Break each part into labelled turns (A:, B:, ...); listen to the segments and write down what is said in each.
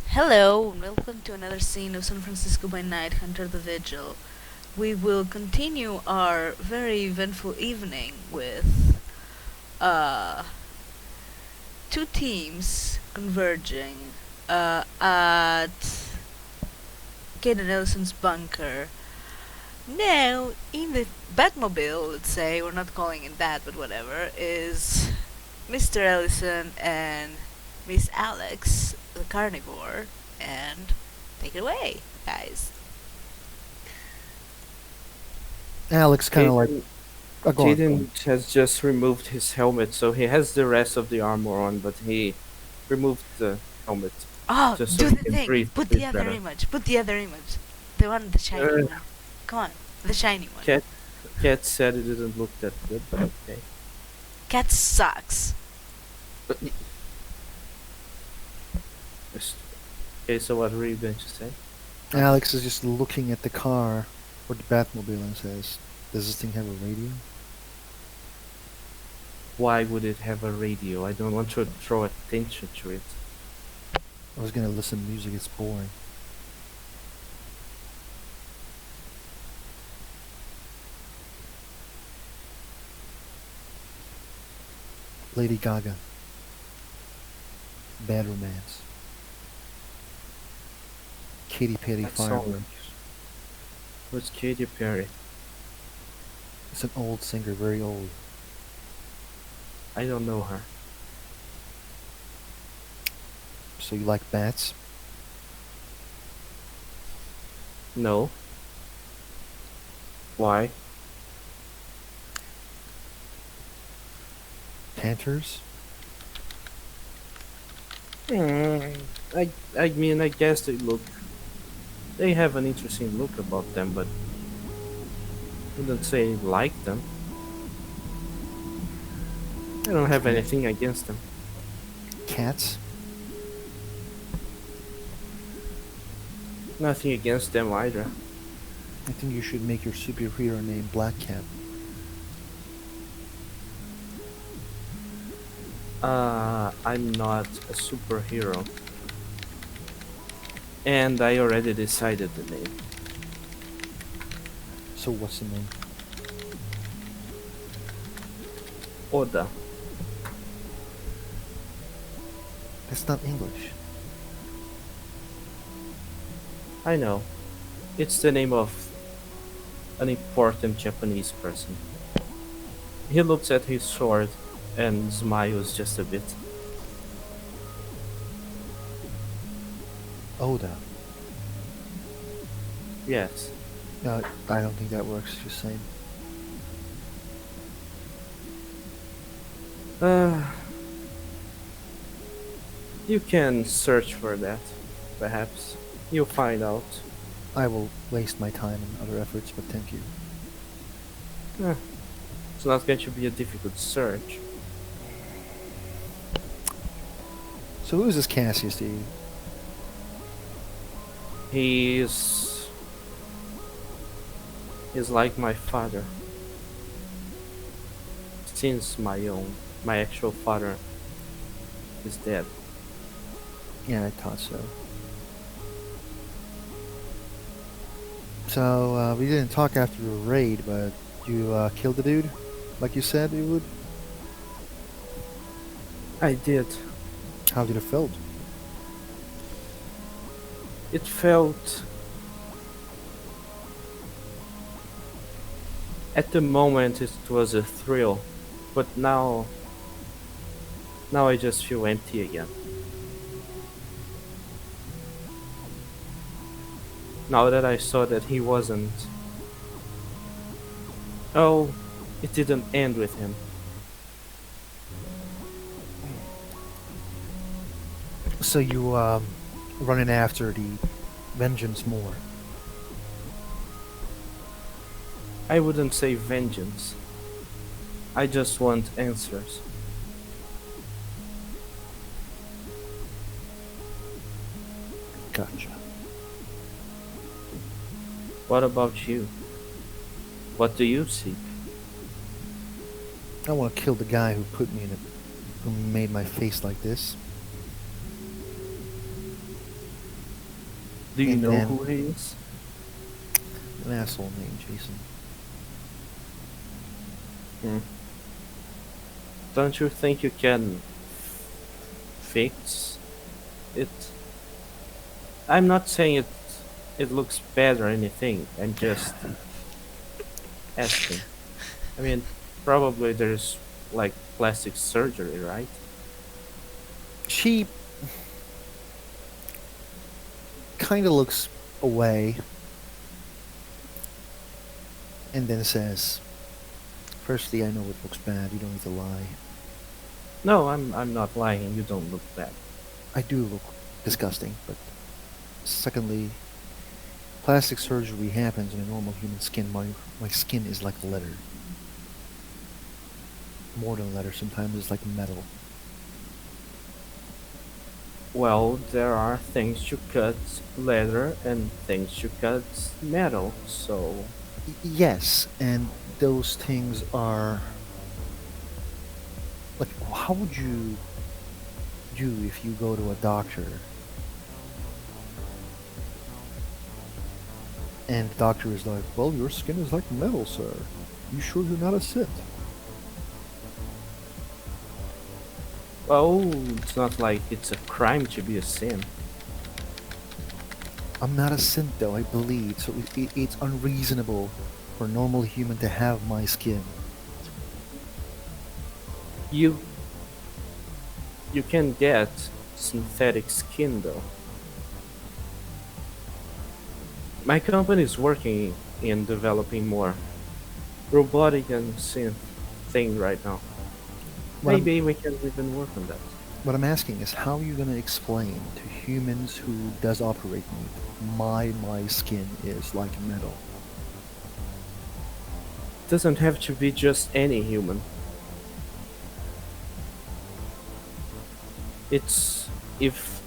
A: Hello, and welcome to another scene of San Francisco by Night, Hunter the Vigil. We will continue our very eventful evening with uh, two teams converging at Caden Ellison's bunker. Now, in the Batmobile, let's say, we're not calling it that, but whatever, is Mr. Ellison and Miss Alex, the carnivore, and take it away, guys.
B: Alex kind of like,
C: Jaden
B: go on.
C: Jaden has just removed his helmet, so he has the rest of the armor on, but he removed the helmet
A: Oh,
C: just so
A: do
C: he
A: the
C: can
A: thing. Put the
C: breathe
A: other
C: better.
A: image. Put the other image. The shiny
C: Uh,
A: one. Come on, the shiny one.
C: Cat Cat said it didn't look that good, but okay.
A: Cat sucks.
C: Just- Okay, so what were you going to say?
B: Alex is just looking at the car or the Batmobile and says, "Does this thing have a radio?"
C: Why would it have a radio? I don't want to draw attention to it.
B: I was gonna listen to music. It's boring. Lady Gaga, Bad Romance, Katy Perry,
C: That song
B: Fireworks.
C: was Katy Perry.
B: It's an old singer, very old.
C: I don't know her.
B: So you like bats?
C: No. Why?
B: Panthers?
C: Hmm. I mean, I guess they have an interesting look about them, but wouldn't say like them. I don't have
B: Okay.
C: anything against them.
B: Cats?
C: Nothing against them either.
B: I think you should make your superhero name Black Cat.
C: I'm not a superhero. And I already decided the name.
B: So what's the name?
C: Oda.
B: That's not English.
C: I know. It's the name of an important Japanese person. He looks at his sword and smiles just a bit.
B: Oda.
C: Yes.
B: I don't think that works. Just saying.
C: Uh, you can search for that, perhaps. You'll find out.
B: I will waste my time and other efforts, but thank you.
C: Eh, it's not going to be a difficult search.
B: So who is this Cassius to you?
C: He's he's like my father. Since my actual father is dead.
B: Yeah, I thought so. So we didn't talk after the raid, but you killed the dude, like you said you would.
C: I did.
B: How did it felt?
C: It felt at the moment it was a thrill, but now I just feel empty again. Now that I saw that he wasn't. Oh, it didn't end with him.
B: So you running after the vengeance more?
C: I wouldn't say vengeance. I just want answers.
B: Gotcha.
C: What about you? What do you seek?
B: I want to kill the guy who put me in it, who made my face like this.
C: Do you
B: And
C: know
B: then
C: who he is?
B: an asshole named Jason.
C: Hmm. Don't you think you can fix it? I'm not saying it looks bad or anything. I'm just asking. I mean, probably there's like plastic surgery, right?
B: She kind of looks away and then says, "Firstly, I know it looks bad. You don't need to lie.
C: No, I'm not lying. You don't look bad.
B: I do look disgusting, but secondly, plastic surgery happens in a normal human skin. My skin is like leather. More than leather. Sometimes it's like metal.
C: Well, there are things you cut leather and things you cut metal. So
B: Yes, and those things are like, how would you do if you go to a doctor and the doctor is like, "Well, your skin is like metal, sir. You sure you're not a Sith?"
C: well, it's not like it's a crime to be a sin.
B: I'm not a Sith though. I bleed, so it's unreasonable for a normal human to have my skin.
C: You you can get synthetic skin though. My company is working in developing more robotic and synth thing right now.
B: What I'm
C: Maybe we can even work on that.
B: what I'm asking is, how are you gonna explain to humans who does operate meat my skin is like metal?
C: Doesn't have to be just any human. It's if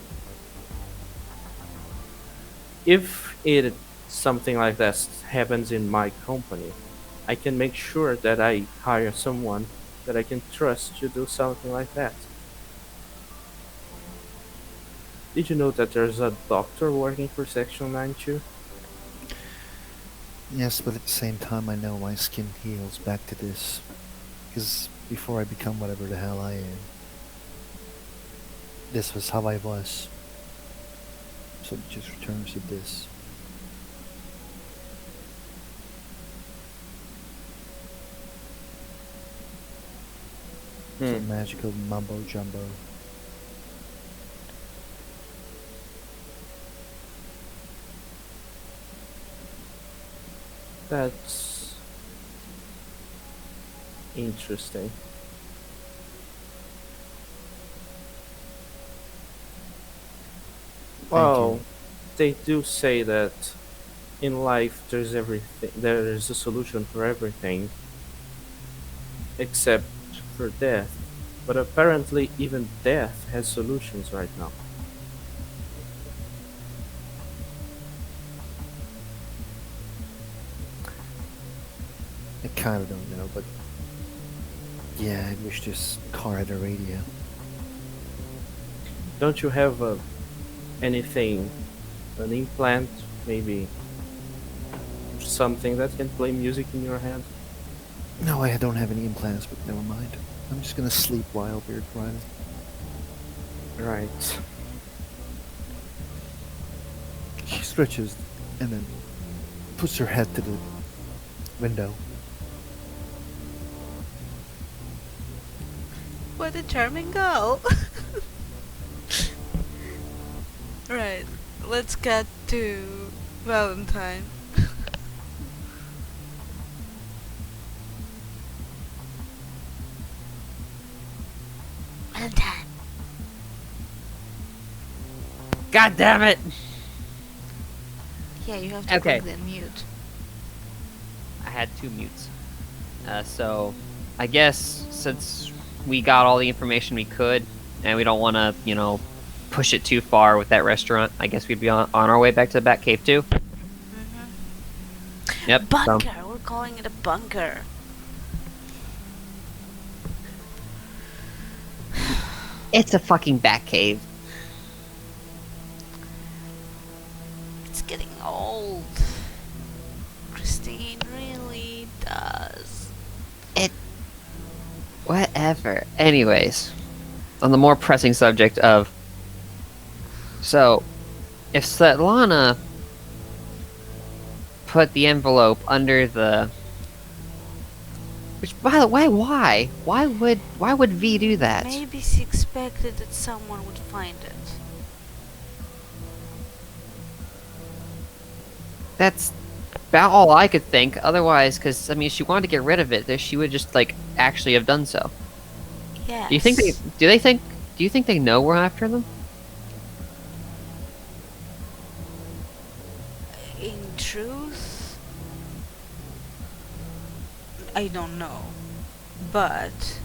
C: if it something like that happens in my company, I can make sure that I hire someone that I can trust to do something like that. Did you know that there's a doctor working for Section 9 too?
B: Yes, but at the same time, I know my skin heals back to this. Because before I become whatever the hell I am, this was how I was. So it just returns to this.
C: Hmm.
B: Some magical mumbo jumbo.
C: That's interesting.
B: Thank you.
C: Well, they do say that in life there's everything there is a solution for everything except for death. But apparently even death has solutions right now.
B: I kind of don't know, but yeah, I wish this car had a radio.
C: Don't you have anything, an implant, maybe something that can play music in your head?
B: No, I don't have any implants, but never mind. I'm just gonna sleep while we're driving.
C: Right.
B: She stretches and then puts her head to the window.
A: What a charming girl. Right. Let's get to Valentine. Valentine.
D: God damn it!
A: Yeah, you have to
D: Okay.
A: quickly unmute.
D: I had two mutes. So, I guess since we got all the information we could, and we don't want to, push it too far with that restaurant, I guess we'd be on our way back to the Batcave too. Yep.
A: Bunker. We're calling it a bunker.
D: It's a fucking Batcave.
A: is getting old. Christine really does.
D: It. Whatever. Anyways, on the more pressing subject of. So, if Svetlana put the envelope under the. Which, by the way, why? Why would V do that?
A: Maybe she expected that someone would find it.
D: That's about all I could think. Otherwise, because I mean, if she wanted to get rid of it, then she would just like actually have done so.
A: Yes.
D: Do you think they? Do they think? Do you think they know we're after them?
A: In truth, I don't know. But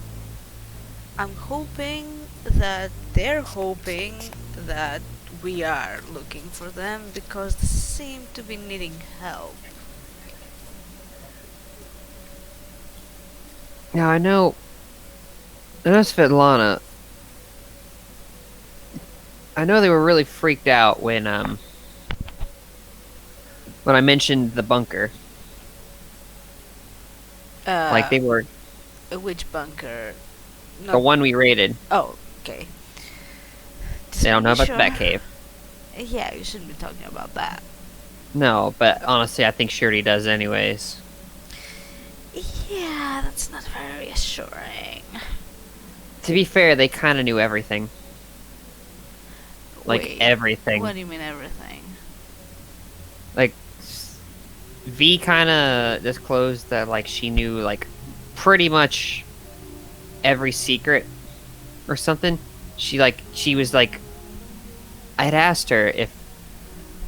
A: I'm hoping that they're hoping that we are looking for them because they seem to be needing help.
D: Now I know. I know Svetlana. I know they were really freaked out when I mentioned the bunker. Like they were
A: Which bunker?
D: the one we raided.
A: Oh, okay. Just
D: They don't know
A: making
D: about the
A: sure.
D: Batcave.
A: Yeah, you shouldn't be talking about that.
D: No, but honestly, I think Shirley does anyways.
A: Yeah, that's not very reassuring.
D: To be fair, they kind of knew everything. Like
A: Wait,
D: everything.
A: What do you mean everything?
D: Like V kind of disclosed that like she knew like pretty much every secret or something. She was like I had asked her if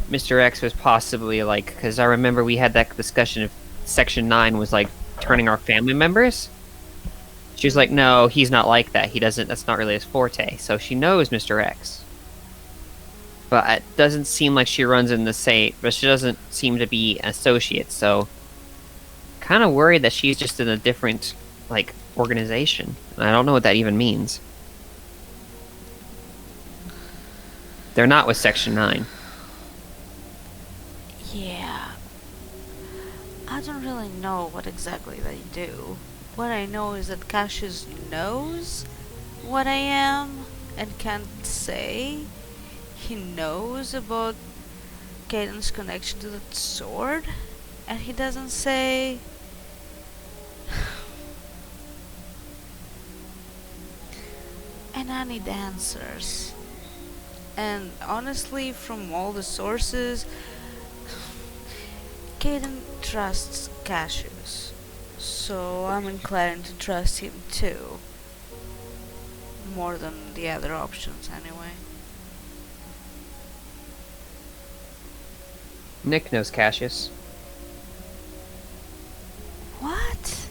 D: Mr. X was possibly like because I remember we had that discussion if Section 9 was like turning our family members. She was like, no, he's not like that. He doesn't. That's not really his forte. So she knows Mr. X. But it doesn't seem like she runs in the same. But she doesn't seem to be an associate. So, kind of worried that she's just in a different like organization. And I don't know what that even means. They're not with Section 9.
A: Yeah. I don't really know what exactly they do. What I know is that Cassius knows what I am and can't say. He knows about Caden's connection to that sword, and he doesn't say. And I need answers. And honestly, from all the sources, Caden trusts Cassius. So I'm inclined to trust him too. More than the other options, anyway.
D: Nick knows Cassius.
A: What?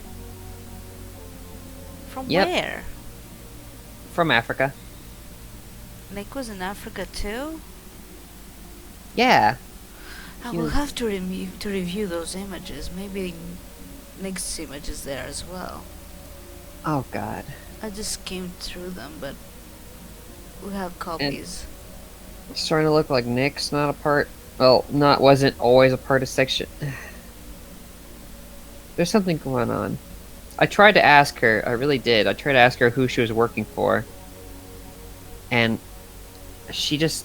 A: From
D: Yep.
A: where?
D: From Africa.
A: Nick was in Africa too?
D: Yeah.
A: I
D: He
A: will
D: was-
A: have to review those images. Maybe Nick's image is there as well.
D: Oh God.
A: I just skimmed through them, but we have copies.
D: It's starting to look like Nick's not a part. Well, wasn't always a part of Section. There's something going on. I tried to ask her. I really did. I tried to ask her who she was working for, and she just.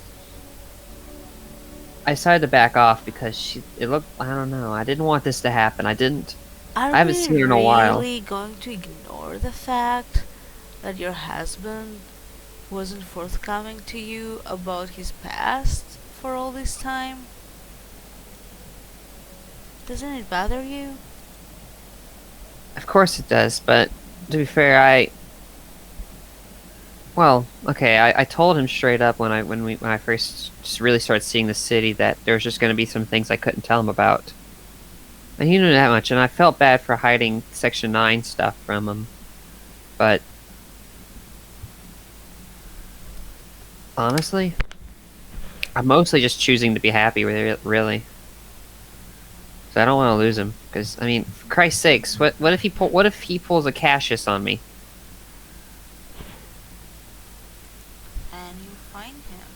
D: I decided to back off because it looked. I don't know. I didn't want this to happen. I didn't.
A: Are
D: I haven't
A: we
D: seen her in a while.
A: really going to ignore the fact that your husband wasn't forthcoming to you about his past for all this time? Doesn't it bother you?
D: Of course it does, but to be fair, well, okay, I told him straight up when I first just really started seeing the city that there was just going to be some things I couldn't tell him about. And he knew that much, and I felt bad for hiding Section 9 stuff from him. But honestly, I'm mostly just choosing to be happy with it, really. So I don't want to lose him, because I mean, for Christ's sakes, what if he pulls a Cassius on me?
A: And you find him.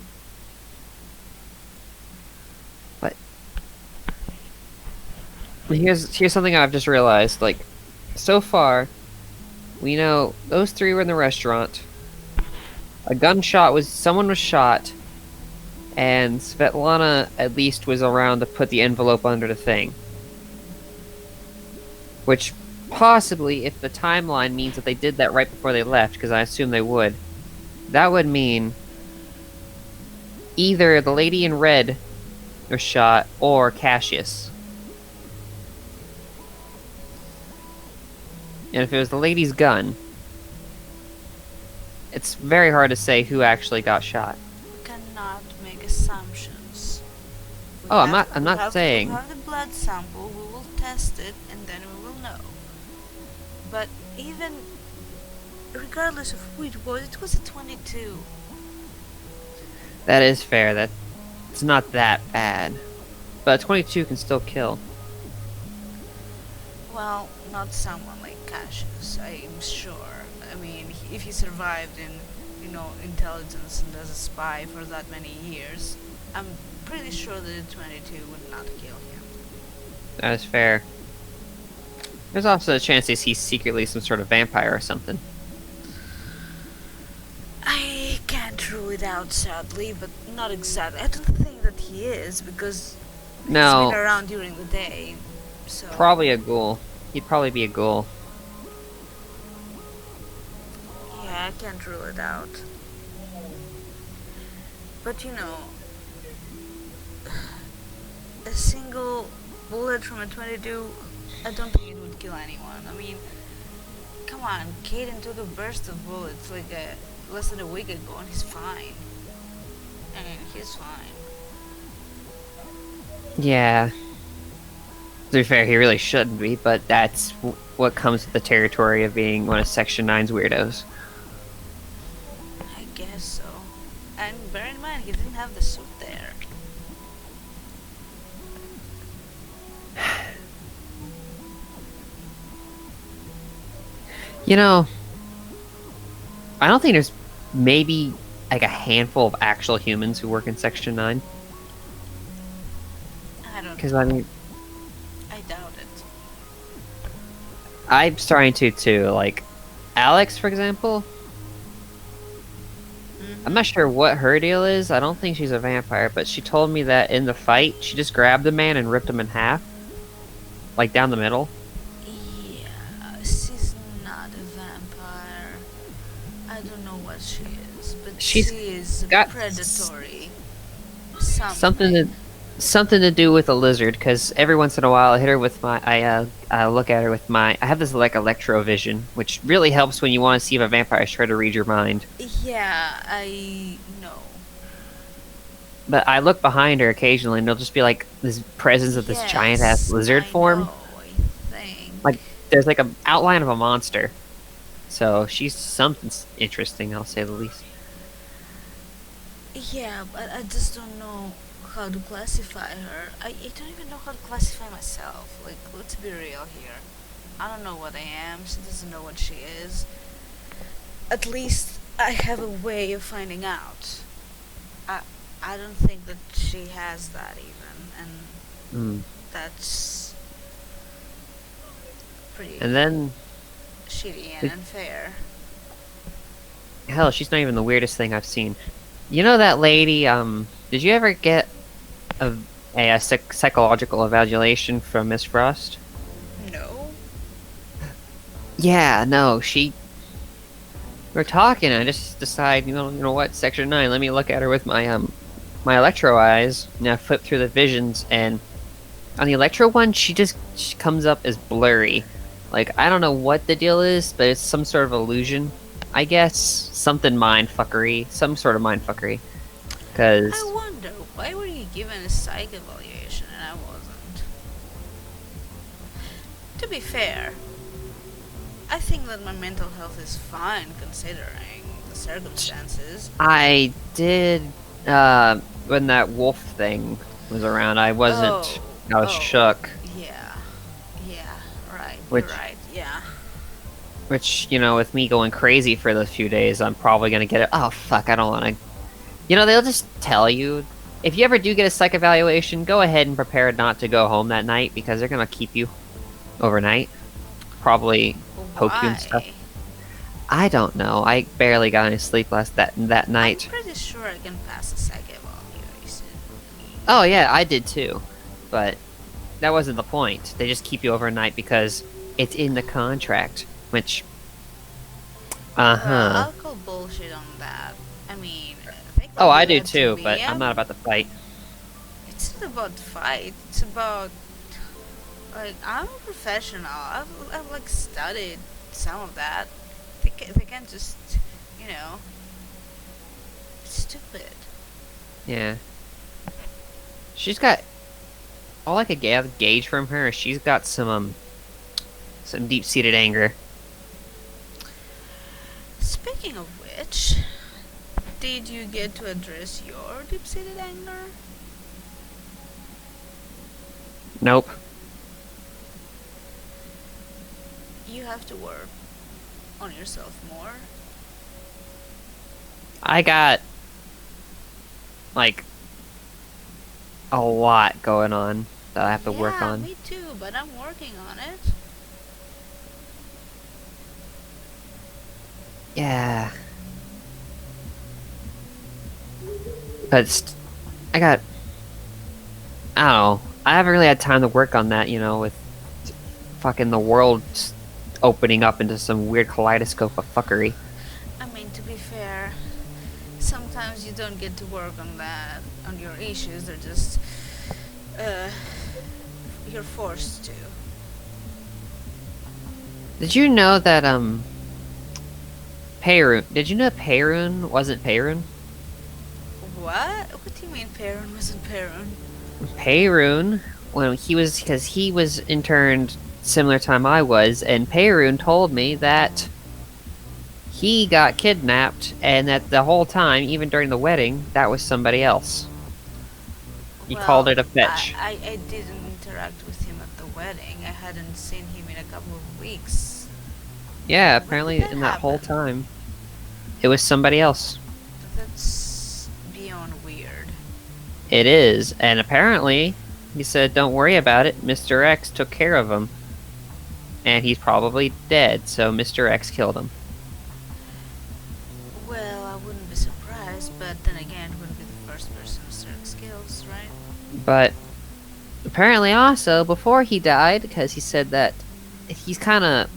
D: Here's something I've just realized. Like, so far, we know those three were in the restaurant. A gunshot was someone was shot, and Svetlana at least was around to put the envelope under the thing. Which possibly, if the timeline means that they did that right before they left, because I assume they would, that would mean either the lady in red was shot or Cassius. And if it was the lady's gun, it's very hard to say who actually got shot.
A: We cannot make assumptions.
D: Oh, I'm not saying.
A: We have the blood sample, we will test it, and then we will know. But even regardless of who it was a 22.
D: That is fair. That it's not that bad, but a 22 can still kill.
A: Well, not someone like Cassius, I'm sure. I mean, if he survived in, intelligence and as a spy for that many years, I'm pretty sure that a 22 would not kill him.
D: That is fair. There's also a chance that he's secretly some sort of vampire or something.
A: I can't rule it out, sadly, but not exactly. I don't think that he is, because he's
D: No,
A: been around during the day, so...
D: probably a ghoul. He'd probably be a ghoul.
A: Yeah, I can't rule it out. But a single bullet from a 22, I don't think it would kill anyone. I mean, come on, Caden took a burst of bullets like less than a week ago and he's fine. I mean, he's fine.
D: Yeah. To be fair, he really shouldn't be, but that's what comes with the territory of being one of Section 9's weirdos.
A: I guess so. And bear in mind, he didn't have the suit there.
D: You know, I don't think there's maybe like a handful of actual humans who work in Section 9.
A: I don't
D: Because,
A: know.
D: I mean,
A: I doubt it.
D: I'm starting to too. Like, Alex, for example, I'm not sure what her deal is. I don't think she's a vampire, but she told me that in the fight, she just grabbed a man and ripped him in half. Like, down the middle.
A: Yeah, she's not a vampire. I don't know what she is, but
D: She's
A: she is
D: got
A: predatory.
D: Something to do with a lizard, because every once in a while I hit her with my I look at her with my I have this like electrovision, which really helps when you want to see if a vampire is trying to read your mind.
A: Yeah, I know.
D: But I look behind her occasionally and there'll just be like this presence of this giant ass
A: Yes,
D: lizard
A: I
D: form.
A: know, I think.
D: Like there's like an outline of a monster. So she's something interesting, I'll say the least.
A: Yeah, but I just don't know how to classify her. I don't even know how to classify myself. Like, let's be real here. I don't know what I am. She doesn't know what she is. At least I have a way of finding out. I don't think that she has that even, and that's pretty
D: And then
A: shitty and
D: Did-
A: unfair.
D: hell, she's not even the weirdest thing I've seen. You know that lady, did you ever get a psychological evaluation from Miss Frost?
A: No.
D: Yeah, no, we're talking, I just decide, you know what, Section 9, let me look at her with my electro eyes, and I flip through the visions, and on the electro one, she comes up as blurry. Like, I don't know what the deal is, but it's some sort of illusion. I guess something mindfuckery, some sort of mindfuckery. Because
A: I wonder, why were you given a psych evaluation and I wasn't? To be fair, I think that my mental health is fine considering the circumstances.
D: I did, when that wolf thing was around, I wasn't, I was shook.
A: Yeah, right,
D: Which-
A: you're right, yeah.
D: Which, with me going crazy for those few days, I'm probably gonna get it. Oh, fuck, I don't wanna. They'll just tell you If you ever do get a psych evaluation, go ahead and prepare not to go home that night because they're gonna keep you overnight. Probably poke you and stuff.
A: Why?
D: I don't know. I barely got any sleep that
A: I'm
D: night.
A: pretty sure I can pass a psych evaluation.
D: Oh yeah, I did too. But that wasn't the point. They just keep you overnight because it's in the contract. Which
A: Well,
D: uh-huh.
A: I'll call bullshit on that. I mean, they
D: Oh,
A: can
D: I
A: do
D: do
A: that to
D: too,
A: me.
D: but I'm not about to fight.
A: It's not about fight. It's about like I'm a professional. I've like studied some of that. They can't just you know it's stupid.
D: Yeah. She's got all I could gauge from her is she's got some deep-seated anger.
A: Speaking of which, did you get to address your deep-seated anger?
D: Nope.
A: You have to work on yourself more.
D: I got like a lot going on that I have to work
A: Yeah,
D: on.
A: me too, but I'm working on it.
D: Yeah. But I got I don't know. I haven't really had time to work on that, with fucking the world opening up into some weird kaleidoscope of fuckery.
A: I mean, to be fair, sometimes you don't get to work on that, on your issues. They're just, uh, you're forced to.
D: Did you know that Perun? Did you know Perun wasn't Perun?
A: What? What do you mean Perun wasn't Perun?
D: Perun, because he was interned similar time I was, and Perun told me that he got kidnapped, and that the whole time, even during the wedding, that was somebody else. He called it a fetch.
A: I didn't interact with him at the wedding. I hadn't seen him in a couple of weeks.
D: Yeah,
A: When did
D: apparently
A: that
D: in that whole
A: happen?
D: time, it was somebody else.
A: That's beyond weird.
D: It is, and apparently, he said, "Don't worry about it. Mr. X took care of him, and he's probably dead. So Mr. X killed him."
A: Well, I wouldn't be surprised, but then again, it wouldn't be the first person to start skills, right?
D: But apparently, also before he died, because he said that he's kind of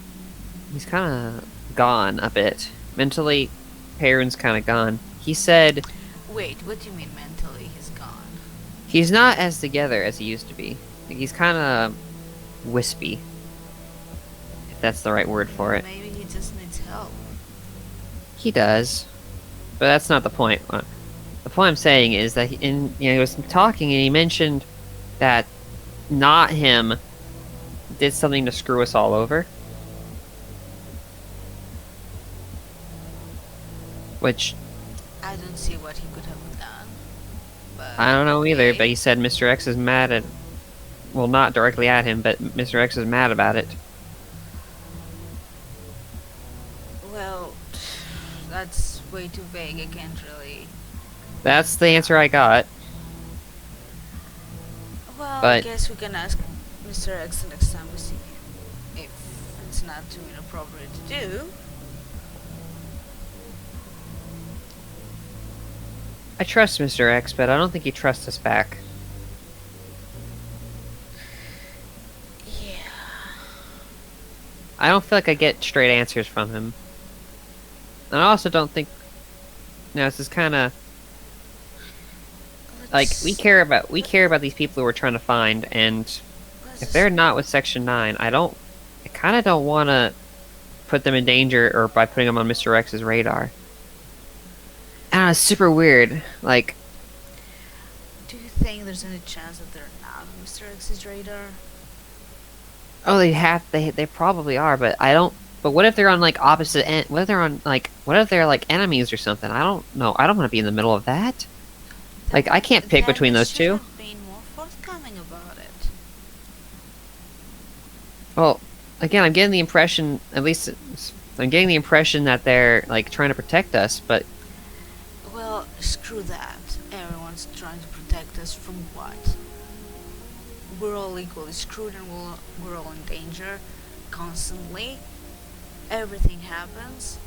D: gone a bit mentally. Perrin's kind of gone. He said
A: Wait, what do you mean mentally he's gone?
D: he's not as together as he used to be. Like, he's kind of wispy, if that's the right word for it.
A: Maybe he just needs help.
D: He does, but that's not the point. The point I'm saying is that he was talking and he mentioned that not him did something to screw us all over. Which
A: I don't see what he could have done. But
D: I don't know either,
A: okay.
D: but he said Mr. X is mad at. Well, not directly at him, but Mr. X is mad about it.
A: Well, that's way too vague. I can't really.
D: That's the answer I got.
A: Well, I
D: But
A: guess we can ask Mr. X the next time we see him. If it's not too inappropriate to do.
D: I trust Mr. X, but I don't think he trusts us back.
A: Yeah.
D: I don't feel like I get straight answers from him. And I also don't think. This is kind of like we care about these people who we're trying to find, and if they're not with Section 9, I kind of don't want to put them in danger or by putting them on Mr. X's radar. I don't know, it's super weird. Like,
A: Do you think there's any chance that they're not on Mr. X's radar?
D: oh, they probably are, but I don't. But what if they're on like opposite end? What if they're like enemies or something? I don't know. I don't want to be in the middle of that. Like, I can't pick
A: Then
D: between
A: they
D: those
A: should
D: two.
A: have been more forthcoming about it.
D: Well, again, I'm getting the impression, that they're like trying to protect us, but
A: Well, screw that. Everyone's trying trying to protect us from what? We're all equally screwed and we're all in danger constantly. Everything happens.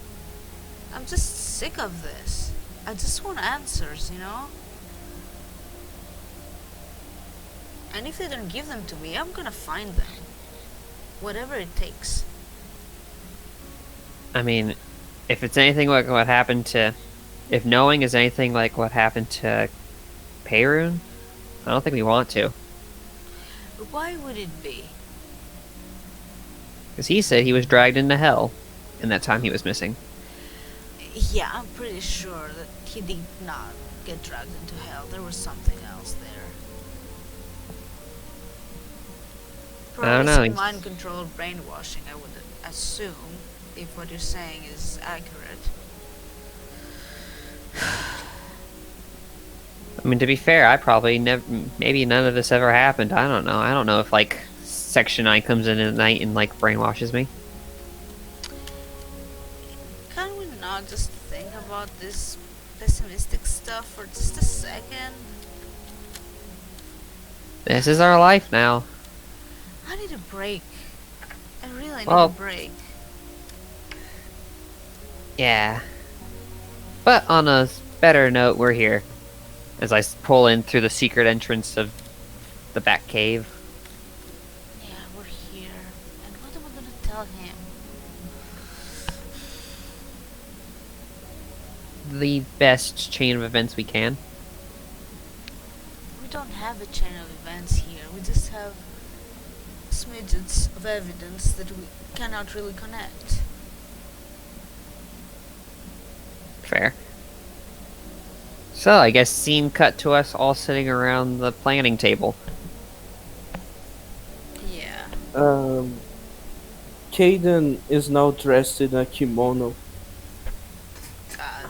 A: I'm just sick of this. I just want answers, you know? And if they don't give them to me, I'm gonna find them. Whatever it takes.
D: I mean, if it's anything like what happened to, if knowing is anything like what happened to Perun, I don't think we want to.
A: Why would it be?
D: Because he said he was dragged into hell in that time he was missing.
A: Yeah, I'm pretty sure that he did not get dragged into hell. There was something else there.
D: I don't
A: Probably
D: know.
A: some mind control brainwashing, I would assume, if what you're saying is accurate.
D: I mean, to be fair, I probably never, maybe none of this ever happened. I don't know. I don't know if, like, Section 9 comes in at night and, like, brainwashes me.
A: Can we not just think about this pessimistic stuff for just a second?
D: This is our life now.
A: I need a break. I really need
D: Well-
A: a break.
D: Yeah. But on a better note, we're here. As I pull in through the secret entrance of the back cave.
A: Yeah, we're here. And what am I gonna tell him?
D: The best chain of events we can.
A: We don't have a chain of events here. We just have smidgets of evidence that we cannot really connect.
D: Fair. So, I guess scene cut to us all sitting around the planning table.
A: Yeah.
C: Caden is now dressed in a kimono,
A: God.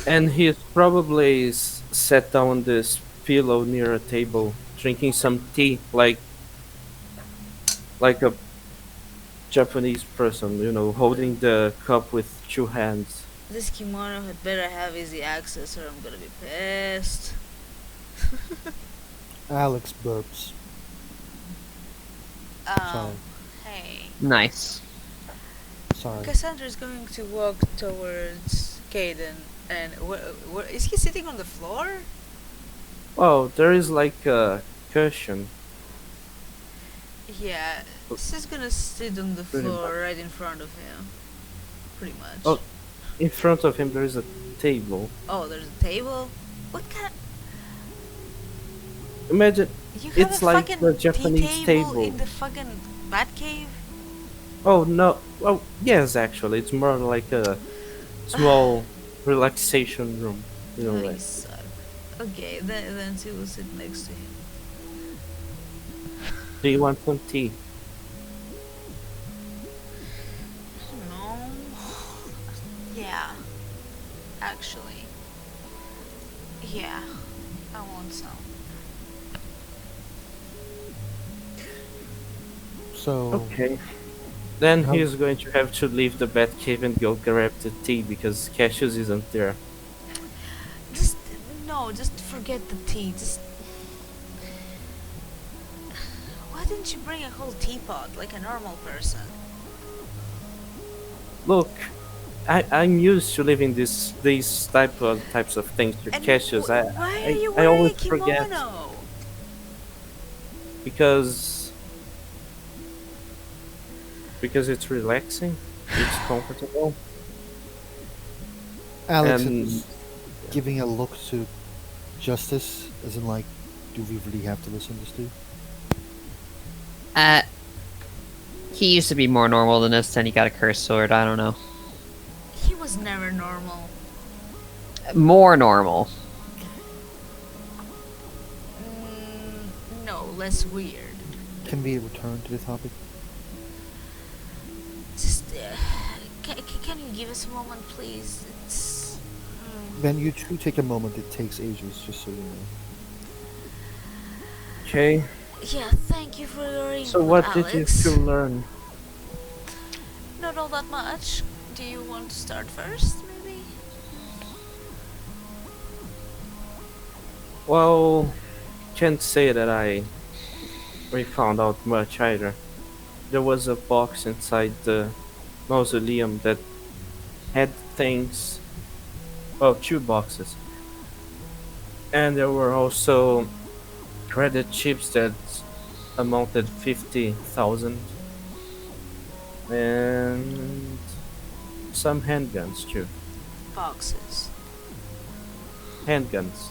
C: and he is probably sat down on this pillow near a table, drinking some tea, like a Japanese person, holding the cup with two hands.
A: This kimono had better have easy access or I'm gonna be pissed.
B: Alex burps. Sorry.
A: Hey.
D: Nice.
B: Sorry.
A: Cassandra's going to walk towards Caden and is he sitting on the floor?
C: Oh, there is like a cushion.
A: Yeah, she's gonna sit on the
C: Pretty
A: floor
C: much.
A: right in front of him. Pretty much.
C: Oh. In front of him there is a table.
A: Oh, there's a table? What kind?
C: Imagine,
A: You have
C: it's
A: a
C: like
A: fucking
C: the Japanese
A: tea
C: table.
A: in the fucking Batcave?
C: Oh no, well yes actually, it's more like a small relaxation room,
A: Oh, you
C: like.
A: suck. Okay, then she will sit next to him.
C: Do you want some tea?
A: No. Yeah. Actually. Yeah. I want some.
B: So,
C: Okay. Then
B: How-
C: he's going to have to leave the Batcave and go grab the tea because Cassius isn't there.
A: Just forget the tea. Why didn't you bring a whole teapot like a normal person?
C: Look, I'm used to leaving these types of things to
A: And
C: Cassius.
A: why are you
C: I
A: wearing
C: always
A: a kimono?
C: forget because it's relaxing, it's comfortable,
B: Alex
C: and
B: is giving a look to Justice, as in like, do we really have to listen to this dude?
D: He used to be more normal than this, then he got a cursed sword, I don't know.
A: He was never normal.
D: More normal.
A: No, less weird.
B: Can we return to the topic?
A: Just, can you give us a moment, please? It's...
B: When you two take a moment, it takes ages, just so you know.
C: okay.
A: Yeah, thank you for your input,
C: So what did you
A: Alex.
C: two learn?
A: Not all that much. Do you want to start first, maybe?
C: Well, can't say that we found out much either. There was a box inside the mausoleum that had things. Well, two boxes, and there were also credit chips that amounted 50,000, and some handguns too.
A: Boxes.
C: Handguns.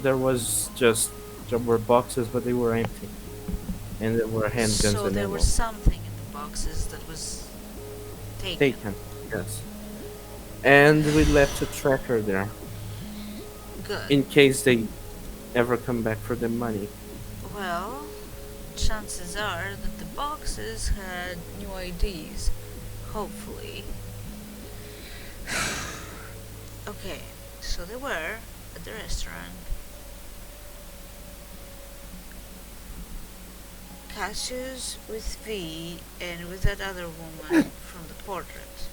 C: There was just there were boxes, but they were empty, and there were handguns
A: So
C: and
A: there was
C: ammo.
A: something in the boxes that was taken.
C: Taken, yes. And we left a tracker there
A: Good.
C: in case they ever come back for the money.
A: Well, chances are that the boxes had new IDs. Hopefully. Okay, so they were at the restaurant. Cassius with V and with that other woman from the portrait.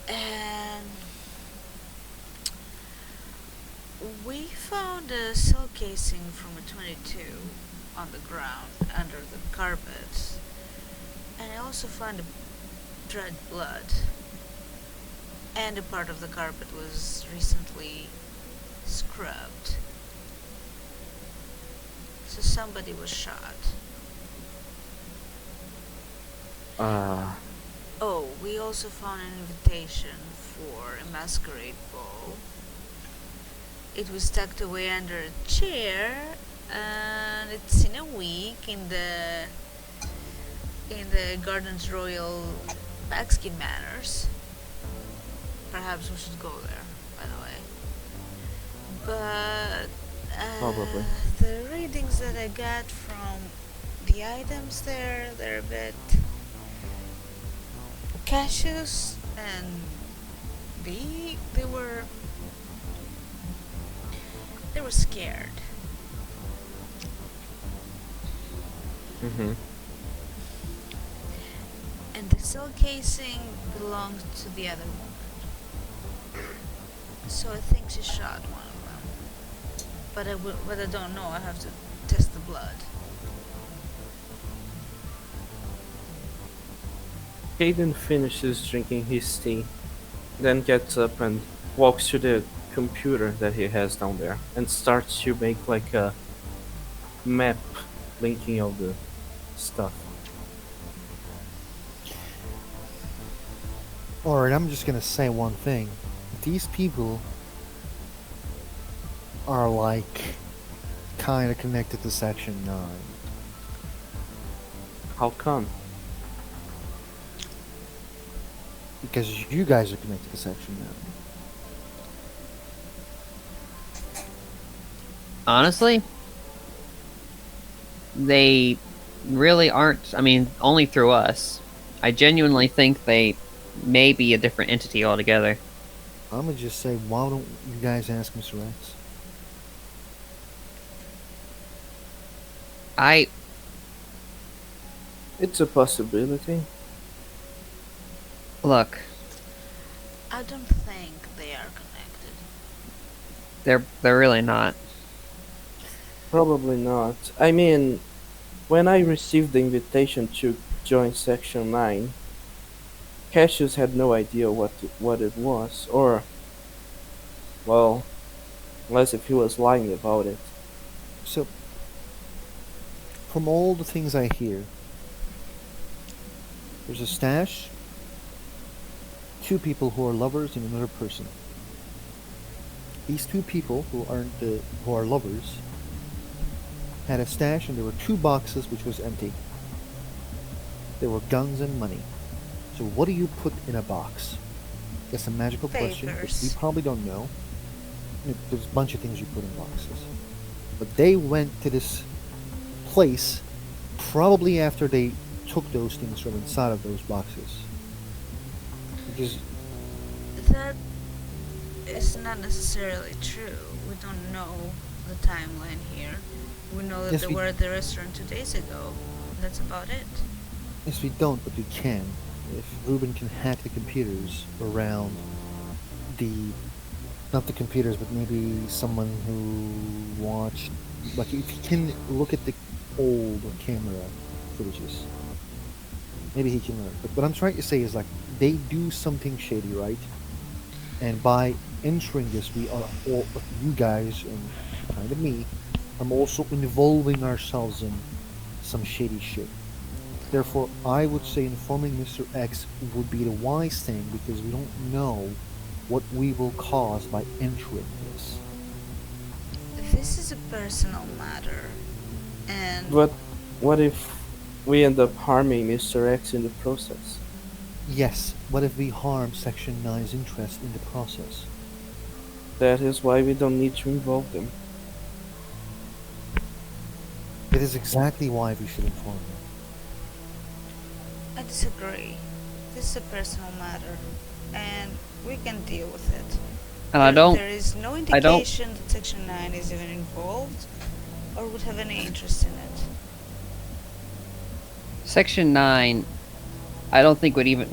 A: And we found a cell casing from a 22 on the ground under the carpet. And I also found a dried blood. And a part of the carpet was recently scrubbed. So somebody was shot.
C: Uh,
A: Oh, we also found an invitation for a masquerade ball. It was tucked away under a chair, and it's in a week in the Gardens Royal Bagskin Manors. Perhaps we should go there, by the way. But
C: Probably.
A: the readings that I got from the items there, they're a bit Cassius and B. They were scared.
C: Mm-hmm.
A: And the cell casing belonged to the other woman. So I think she shot one of them. But I don't know. I have to test the blood.
C: Caden finishes drinking his tea, then gets up and walks to the computer that he has down there and starts to make like a map linking all the stuff.
B: Alright, I'm just gonna say one thing. These people are like kinda connected to Section 9.
C: How come?
B: Because you guys are connected to Section 9.
D: Honestly, they really aren't. I mean, only through us. I genuinely think they may be a different entity altogether.
B: I'm gonna just say, why don't you guys ask Mr. X?
D: I
C: It's a possibility.
D: look.
A: I don't think they are connected.
D: They're really not.
C: Probably not. I mean, when I received the invitation to join Section 9, Cassius had no idea what it was, or, well, unless if he was lying about it.
B: So, from all the things I hear, there's a stash, two people who are lovers, and another person. These two people who are lovers had a stash, and there were two boxes which was empty. There were guns and money. So what do you put in a box? That's a magical question, which we
A: Papers.
B: probably don't know. There's a bunch of things you put in boxes. But they went to this place probably after they took those things from inside of those boxes. Because
A: That is not necessarily true. We don't know the timeline here. We know that
B: yes,
A: they
B: we
A: were at the restaurant 2 days ago. That's about it.
B: yes we don't, but we can. If Ruben can hack the computers around the not the computers, but maybe someone who watched, like if he can look at the old camera footages, maybe he can learn. But what I'm trying to say is like they do something shady, right? And by entering this, we are all, like you guys and kind of me, I'm also involving ourselves in some shady shit. Therefore, I would say informing Mr. X would be the wise thing because we don't know what we will cause by entering this.
A: This is a personal matter, and
C: But what if we end up harming Mr. X in the process?
B: Yes, what if we harm Section 9's interest in the process?
C: That is why we don't need to involve them.
B: It is exactly why we should inform them.
A: I disagree. This is a personal matter, and we can deal with it.
D: And I don't.
A: There is no
D: I don't.
A: indication that Section 9 is even involved or would have any interest in it.
D: Section 9, I don't think would even.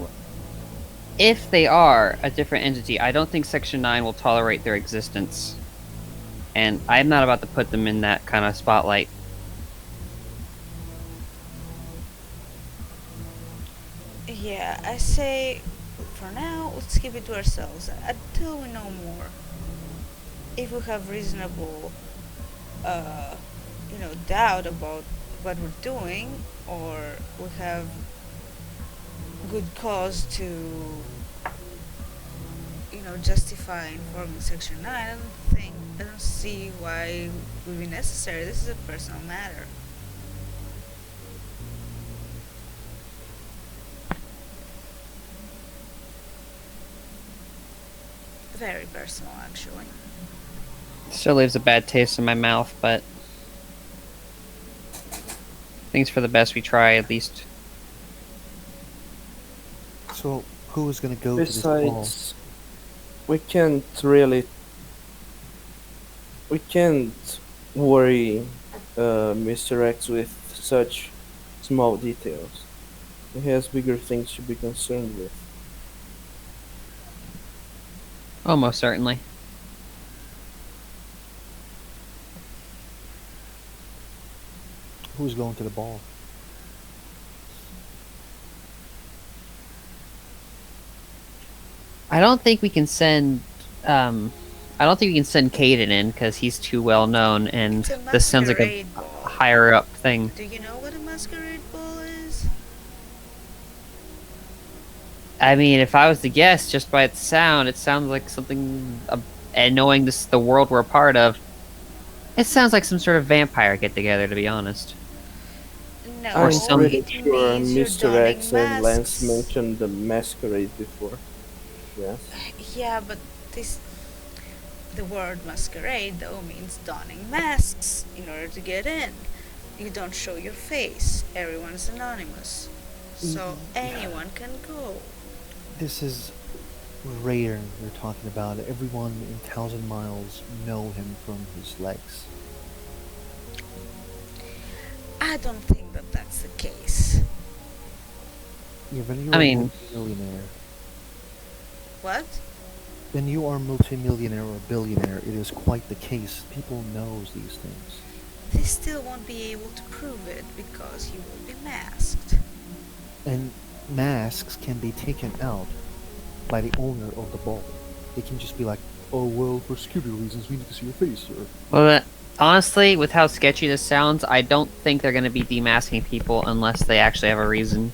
D: If they are a different entity, I don't think Section 9 will tolerate their existence. And I'm not about to put them in that kind of spotlight.
A: Yeah, I say for now, let's keep it to ourselves until we know more. If we have reasonable, uh, doubt about what we're doing, or we have good cause to, justify informing Section 9, I don't see why it would be necessary. This is a personal matter. Very personal, actually.
D: Still leaves a bad taste in my mouth, but I think it's for the best we try at least.
B: So, who is going to go to this ball?
C: Besides, we can't really, we can't worry Mr. X with such small details. He has bigger things to be concerned with.
D: Almost certainly.
B: Who's going to the ball?
D: I don't think we can send. I don't think we can send Caden in because he's too well known, and
A: It's a
D: this sounds like a
A: masquerade ball.
D: higher up thing.
A: Do you know what a masquerade ball is?
D: I mean, if I was to guess, just by its sound, it sounds like something. And knowing this, the world we're a part of, it sounds like some sort of vampire get together. To be honest.
A: No,
D: Or
C: I'm
D: some-
C: pretty
A: it
C: sure
A: means you're
C: Mr.
A: donning
C: X and Lance
A: masks.
C: mentioned the masquerade before. Yes.
A: Yeah, but the word masquerade though means donning masks in order to get in. You don't show your face. Everyone's anonymous. So anyone can go.
B: This is rare we're talking about. Everyone in Thousand Miles know him from his legs.
A: I don't think that that's the case.
B: Yeah, when you
D: I
B: are
D: mean-
B: multimillionaire,
A: What?
B: when you are multimillionaire or billionaire, it is quite the case. People knows these things.
A: They still won't be able to prove it because you will be masked.
B: And masks can be taken out by the owner of the ball. They can just be like, oh, well, for security reasons, we need to see your face, sir.
D: Well, honestly, with how sketchy this sounds, I don't think they're going to be demasking people unless they actually have a reason.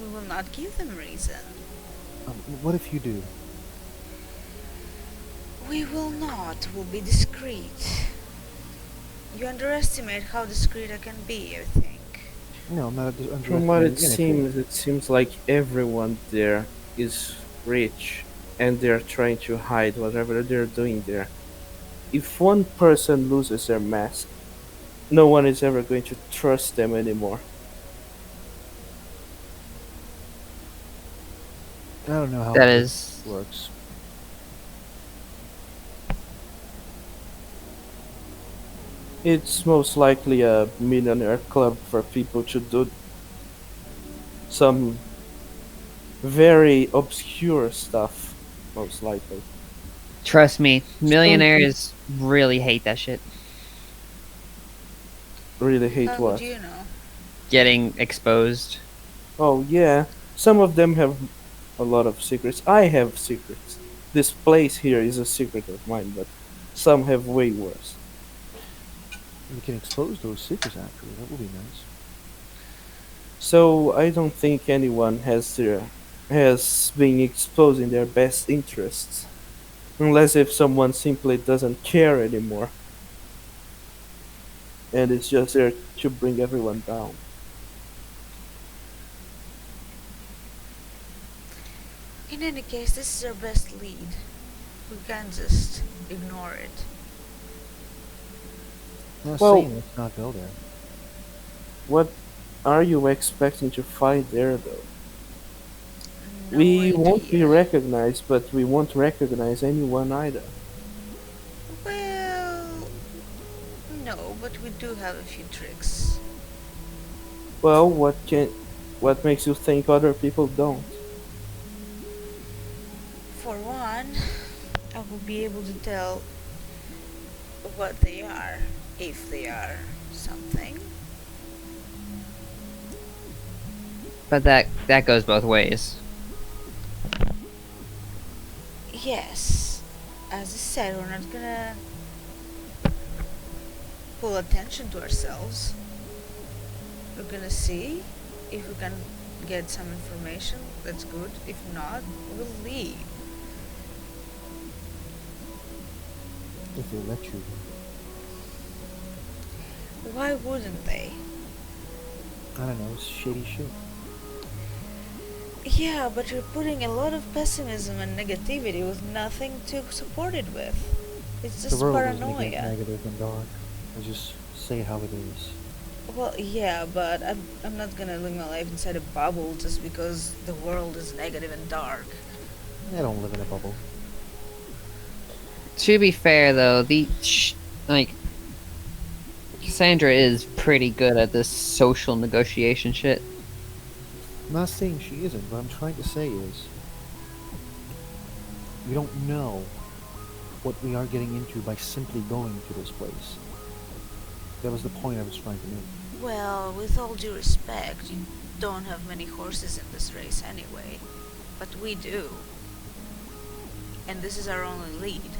A: We will not give them reason.
B: What if you do?
A: We will not. We'll be discreet. You underestimate how discreet I can be, I think.
B: No, I'm not
C: From what it
B: underestimating anything.
C: seems like everyone there is rich and they're trying to hide whatever they're doing there. If one person loses their mask, no one is ever going to trust them anymore.
B: I don't know how
D: That
B: it
D: is.
B: works.
C: It's most likely a millionaire club for people to do some very obscure stuff most likely.
D: Trust me,
B: Some
D: millionaires really hate that shit.
C: really hate
A: How would
C: what?
A: you know?
D: Getting exposed.
C: Oh yeah, some of them have a lot of secrets. I have secrets. This place here is a secret of mine, but some have way worse.
B: we can expose those secrets actually. That would be nice.
C: So I don't think anyone has been exposing their best interests, unless if someone simply doesn't care anymore and is just there to bring everyone down.
A: In any case, this is our best lead. We can't just ignore it.
B: I'm not
C: Well,
B: saying let's not go there.
C: what are you expecting to find there though?
A: No
C: We won't be
A: idea.
C: recognized, but we won't recognize anyone either.
A: Well, no, but we do have a few tricks.
C: Well, what makes you think other people don't?
A: For one, I will be able to tell what they are, if they are something.
D: But that goes both ways.
A: Yes, as I said, we're not gonna pull attention to ourselves. We're gonna see if we can get some information. That's good. If not, we'll leave.
B: If they let you.
A: Why wouldn't they?
B: I don't know, it's shady shit.
A: Yeah, but you're putting a lot of pessimism and negativity with nothing to support it with. It's
B: The
A: just
B: world is
A: paranoia.
B: negative and dark. I just say how it is.
A: Well, yeah, but I'm not gonna live my life inside a bubble just because the world is negative and dark.
B: I don't live in a bubble.
D: To be fair, though, like Cassandra is pretty good at this social negotiation shit.
B: I'm not saying she isn't. What I'm trying to say is, we don't know what we are getting into by simply going to this place. That was the point I was trying to make.
A: Well, with all due respect, you don't have many horses in this race anyway. But we do. And this is our only lead.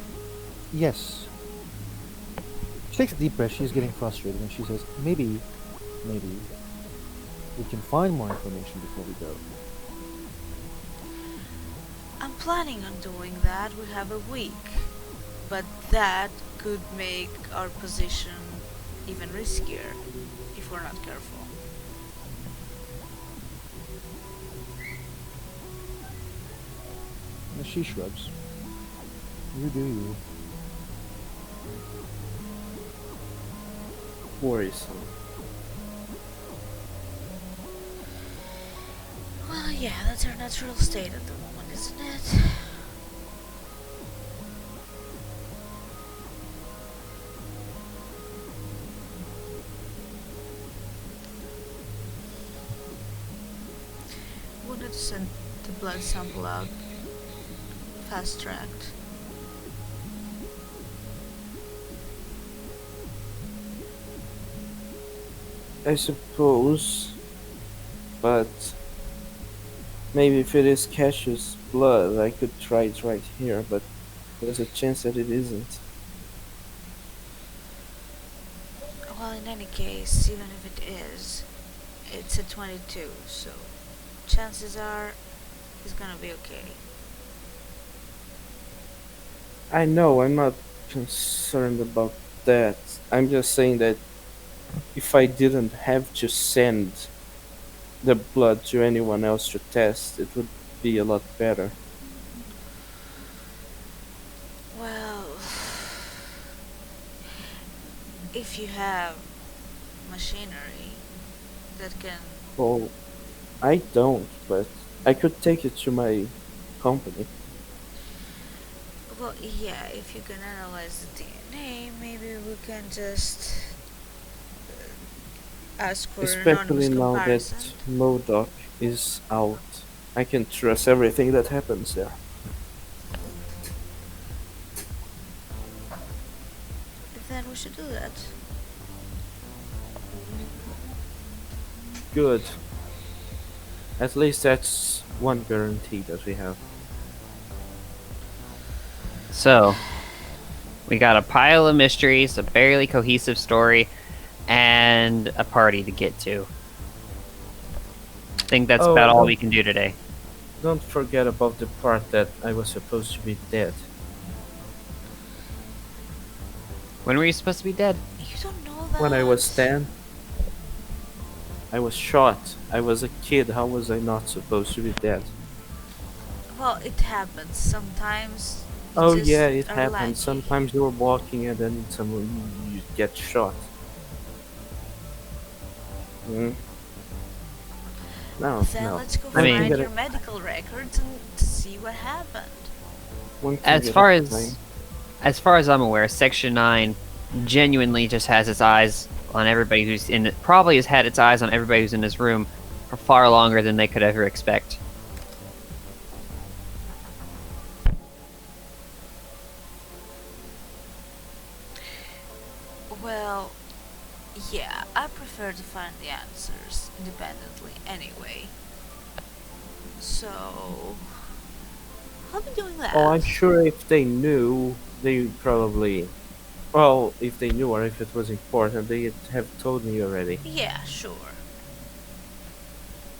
B: Yes. She takes a deep breath. She's getting frustrated, and she says, maybe, we can find more information before we go.
A: I'm planning on doing that. We have a week. But that could make our position even riskier if we're not careful.
B: And she shrugs. You do you.
C: Worrisome.
A: Well, yeah, that's our natural state at the moment, isn't it? Wanted to send the blood sample out fast tracked.
C: I suppose, but maybe if it is Cashew's blood, I could try it right here, but there's a chance that it isn't.
A: Well, in any case, even if it is, it's a 22, so chances are he's gonna be okay.
C: I know, I'm not concerned about that. I'm just saying that if I didn't have to send the blood to anyone else to test, it would be a lot better.
A: Well, if you have machinery that can.
C: Well, I don't, but I could take it to my company.
A: Well, yeah, if you can analyze the DNA, maybe we can just ask for an
C: Especially
A: anonymous
C: now that
A: comparison.
C: Modoc is out. I can trust everything that happens there.
A: then we should do that.
C: Good. At least that's one guarantee that we have.
D: So, we got a pile of mysteries, a barely cohesive story, and a party to get to. I think that's
C: Oh,
D: about all
C: don't,
D: we can do today.
C: don't forget about the part that I was supposed to be dead.
D: When were you supposed to be dead?
A: You don't know that.
C: When I was 10, I was shot. I was a kid. How was I not supposed to be dead?
A: Well, it happens sometimes. You
C: Oh
A: just
C: yeah, it
A: are
C: happens.
A: lucky.
C: Sometimes you're walking and then someone you get shot. Mm. No,
A: Then
C: no.
A: let's go
D: I mean-
A: find
C: One thing
A: your
C: at
A: medical records and see what happened.
C: one thing
D: As
C: at
D: far
C: a
D: as
C: time.
D: as far as I'm aware, Section 9 genuinely just has its eyes on everybody who's in it. Probably has had its eyes on everybody who's in this room for far longer than they could ever expect.
A: Well, yeah, I prefer to find the answers independently anyway. So, I'll be doing that.
C: Oh, I'm sure if they knew, they probably. Well, if they knew or if it was important, they'd have told me already.
A: Yeah, sure.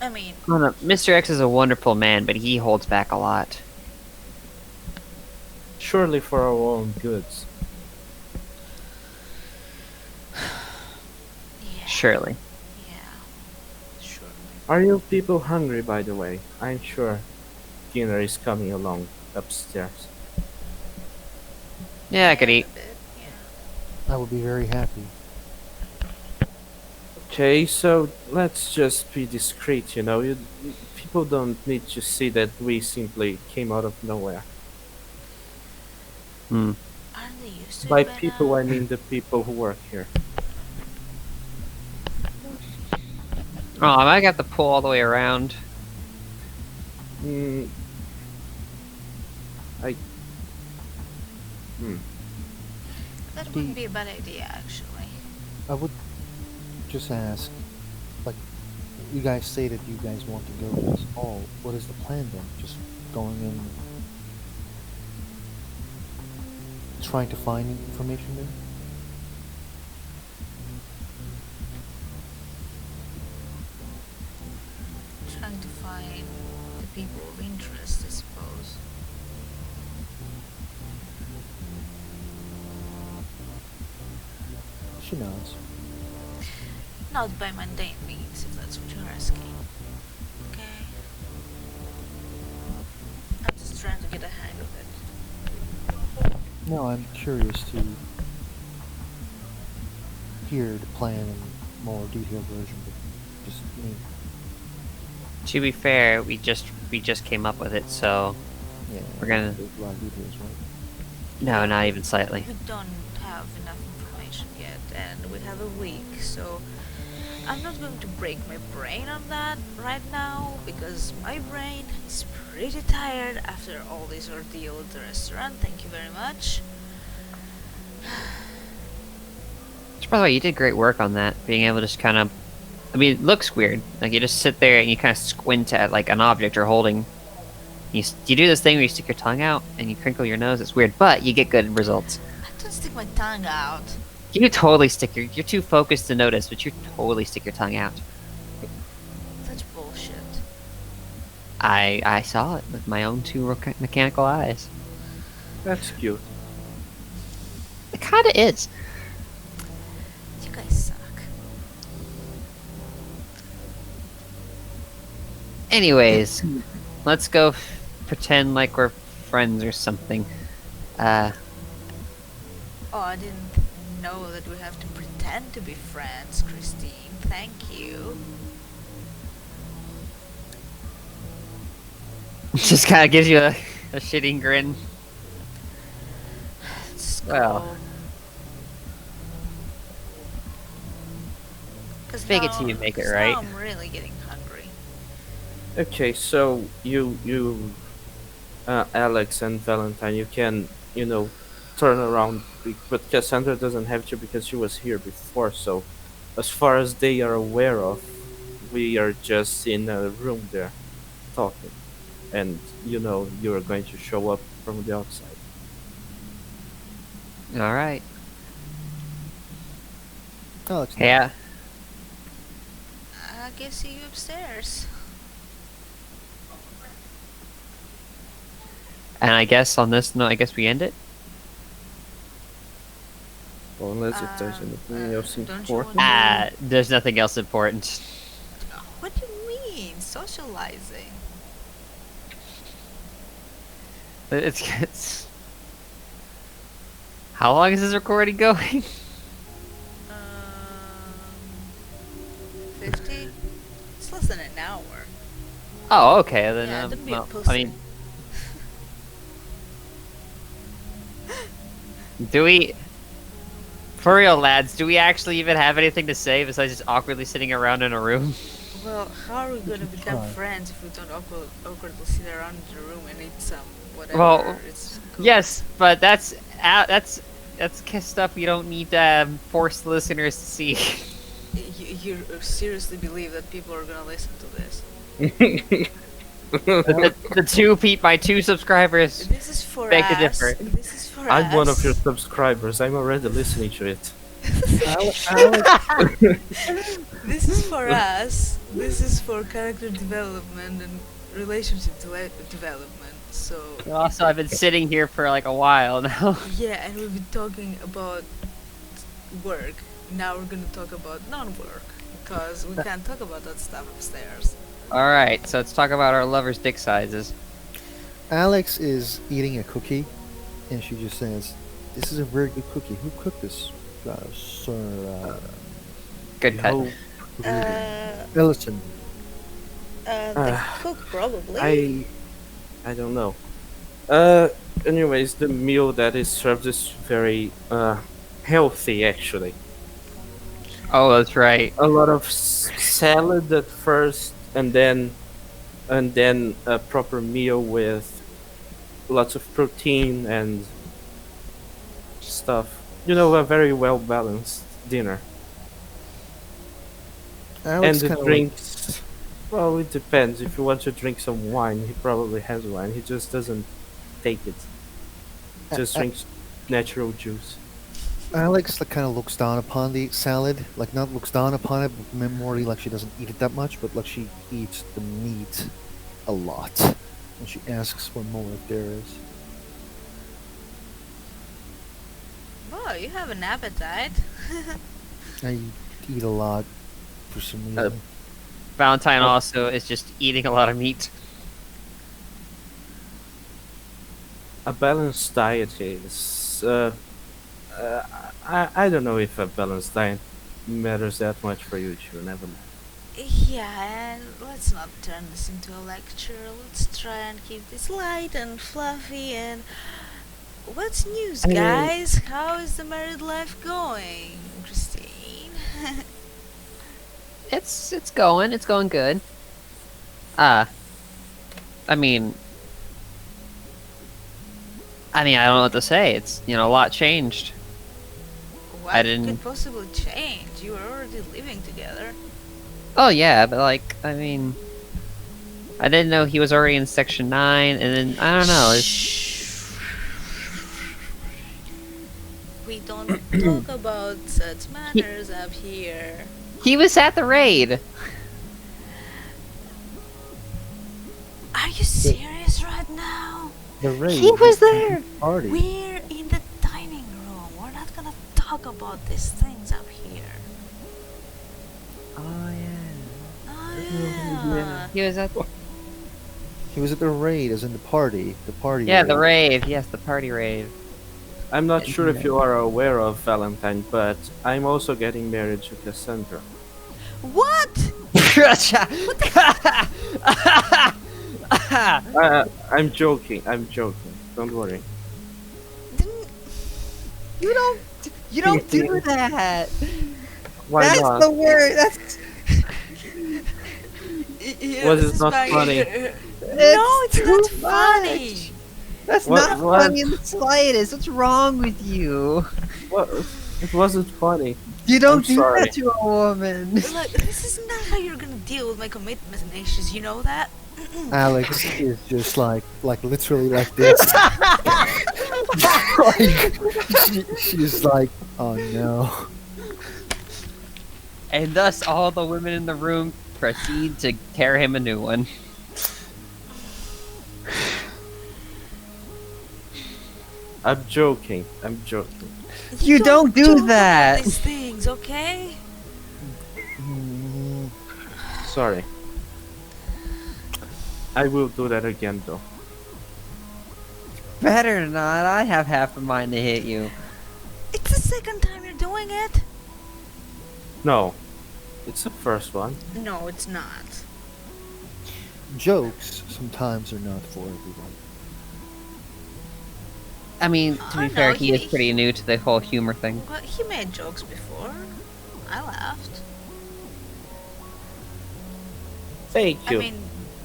A: I mean,
D: I don't know. Mr. X is a wonderful man, but he holds back a lot.
C: Surely for our own goods.
A: yeah,
D: Surely.
A: yeah, sure.
C: Are you people hungry, by the way? I'm sure dinner is coming along upstairs.
D: Yeah, I could
A: Yeah,
D: eat.
A: a bit, yeah.
B: I would be very happy.
C: Okay, so let's just be discreet, you know. People don't need to see that we simply came out of nowhere.
D: Hmm.
A: Aren't they used to
C: By
A: it by
C: people,
A: now?
C: I mean the people who work here.
D: Oh, I got the pull all the way around.
C: Mm, I. Hmm.
A: That wouldn't be a bad idea, actually.
B: I would just ask, like, you guys say that you guys want to go to this hall. What is the plan then? Just going in, trying to find information there?
A: Trying to find the people of interest, I suppose.
B: She nods.
A: Not by mundane means, if that's what you're asking. Okay? I'm just trying to get a hang of it.
B: No, I'm curious to hear the plan in more detailed version, but just me.
D: To be fair, we just came up with it, so
B: Yeah,
D: We're gonna-
B: there's a lot of details, right?
D: no, not even slightly.
A: We don't have enough information yet, and we have a week, so I'm not going to break my brain on that right now, because my brain is pretty tired after all this ordeal at the restaurant. Thank you very much.
D: So, by the way, you did great work on that. Being able to just kind of, I mean, it looks weird. Like you just sit there and you kind of squint at like an object you're holding. You do this thing where you stick your tongue out and you crinkle your nose. It's weird, but you get good results.
A: I don't stick my tongue out.
D: You totally stick you're too focused to notice, but you totally stick your tongue out.
A: Such bullshit.
D: I saw it with my own two mechanical eyes.
C: That's cute.
D: It kind of is.
A: You guys suck.
D: Anyways, let's go pretend like we're friends or something.
A: Oh, I didn't know that we have to pretend to be friends, Christine. Thank you.
D: Just kind of gives you a shitty grin.
A: Let's
D: Well.
A: go. 'Cause
D: Fake it
A: now-
D: till you make it,
A: 'cause
D: right?
A: now I'm really getting hungry.
C: Okay, so you, Alex and Valentine, you can, turn around, but Cassandra doesn't have to because she was here before. So, as far as they are aware of, we are just in a room there talking, and you're going to show up from the outside.
D: All right.
B: Alex, no.
D: Yeah.
A: I guess see you upstairs.
D: And I guess on this note, I guess we end it.
C: Well, unless if there's anything else
A: don't you
C: important.
A: want-
D: There's nothing else important.
A: What do you mean? Socializing.
D: It's How long is this recording going?
A: 50? It's less than an hour.
D: Oh, okay. Then
A: Yeah, don't be a
D: well,
A: pussy.
D: I mean, do we? For real, lads, do we actually even have anything to say besides just awkwardly sitting around in a room?
A: Well, how are we gonna become
B: try.
A: friends if we don't awkwardly sit around in the room and eat some whatever?
D: Well,
A: it's cooked?
D: Yes, but that's stuff we don't need to force the listeners to see.
A: You seriously believe that people are gonna listen to this?
D: My two subscribers.
A: This is for
D: Beg to
A: us.
D: differ.
A: This is for us.
C: I'm one of your subscribers. I'm already listening to it.
B: Alex,
A: This is for us. This is for character development and relationship development. So
D: Also, I've been sitting here for like a while now.
A: yeah, and we've been talking about work. Now we're gonna talk about non-work because we can't talk about that stuff upstairs.
D: All right, so let's talk about our lovers' dick sizes.
B: Alex is eating a cookie, and she just says, "This is a very good cookie. Who cooked this, Sir
D: Good cut.
C: No,
B: Ellison?"
A: The cook probably.
C: I don't know. Anyways, the meal that is served is very healthy actually.
D: Oh, that's right.
C: A lot of salad at first, and then a proper meal with lots of protein and stuff. A very well balanced dinner.
B: Alex
C: And the
B: kind of
C: drinks, well, it depends. If you want to drink some wine, he probably has wine. He just doesn't take it. Just drinks natural juice.
B: Alex kind of looks down upon the salad, like not looks down upon it, but more like she doesn't eat it that much, but like she eats the meat a lot, and she asks for more if there is.
A: Oh, you have an appetite.
B: I eat a lot for some reason.
D: Valentine also is just eating a lot of meat.
C: A balanced diet is. I don't know if a balanced diet matters that much for you, Chu. Never mind.
A: Yeah, and let's not turn this into a lecture. Let's try and keep this light and fluffy. And what's news, guys? How is the married life going, Christine?
D: It's going good. I mean, I don't know what to say. It's a lot changed.
A: What
D: didn't-
A: could possibly change? You were already living together.
D: Oh yeah, but I didn't know he was already in Section 9, and then I don't know.
A: We don't talk about such matters up here.
D: He was at the raid.
A: Are you serious right now?
B: The raid.
D: He was there.
B: Party.
A: We're in the dining room. We're not gonna talk about these things up here.
D: Oh yeah.
A: Oh yeah.
D: He was at.
B: He was at the raid, as in the party. The party.
D: Yeah, the
B: raid.
D: rave. Yes, the party rave.
C: I'm not sure if you are aware of Valentine, but I'm also getting married to Cassandra.
A: What?
C: I'm joking. I'm joking. Don't worry.
A: Didn't
D: You don't do that.
C: Why not?
D: the word. That's
A: yeah,
C: Was
A: this
C: it
A: is
C: not
A: my-
C: funny?
A: No, it's not funny.
D: That's
C: What?
D: not
C: What?
D: funny in the slightest. What's wrong with you?
C: What? It wasn't funny.
D: You
C: I'm
D: don't do
C: sorry.
D: that to a woman.
A: Look, this is not how you're gonna deal with my commitment issues. You know that?
B: Alex is just like literally like this. Like she's like, oh no.
D: And thus, all the women in the room proceed to tear him a new one.
C: I'm joking. I'm joking.
D: You don't do
A: joke about
D: that.
A: these things, okay?
B: Mm,
C: Sorry. I will do that again, though.
D: Better not. I have half a mind to hit you.
A: It's the second time you're doing it.
C: No, it's the first one.
A: No, it's not.
B: jokes sometimes are not for everyone.
D: I mean, to be
A: Oh,
D: fair,
A: no,
D: he is pretty new to the whole humor thing.
A: But he made jokes before. I laughed.
C: Thank you.
A: I mean,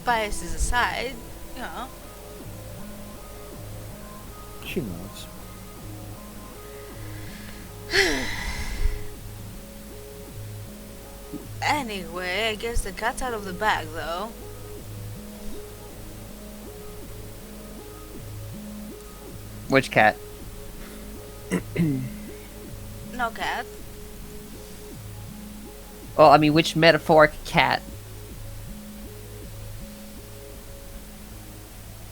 A: biases aside, you know.
B: She nods.
A: Anyway, I guess the cat's out of the bag, though.
D: Which cat?
A: No cat.
D: Well, I mean, which metaphoric cat?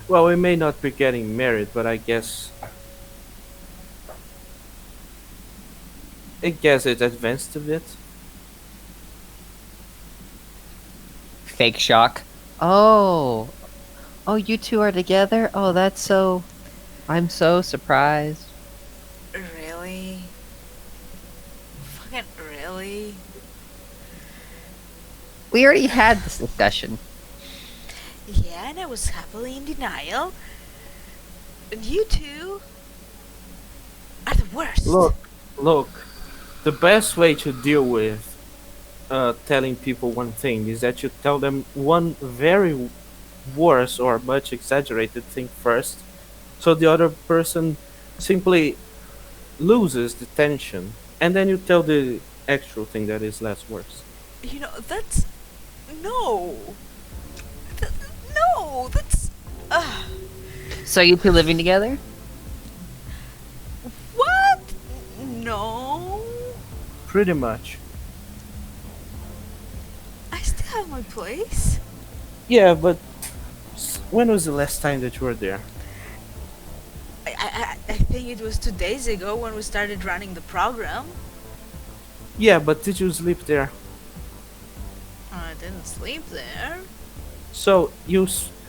C: Well, we may not be getting married, but I guess it advanced a bit.
D: Fake shock. Oh. Oh, you two are together? Oh, that's so... I'm so surprised.
A: Really? Fucking really?
D: We already had this discussion.
A: Yeah, and I was happily in denial. And you two are the worst.
C: Look. The best way to deal with telling people one thing is that you tell them one very worse or much exaggerated thing first, so the other person simply loses the tension, and then you tell the actual thing that is less worse.
A: You know, that's... No. Th- no, that's...
D: So you two living together?
A: What? No.
C: Pretty much.
A: I still have my place.
C: Yeah, but when was the last time that you were there?
A: I think it was 2 days ago when we started running the program.
C: Yeah, but did you sleep there?
A: I didn't sleep there.
C: So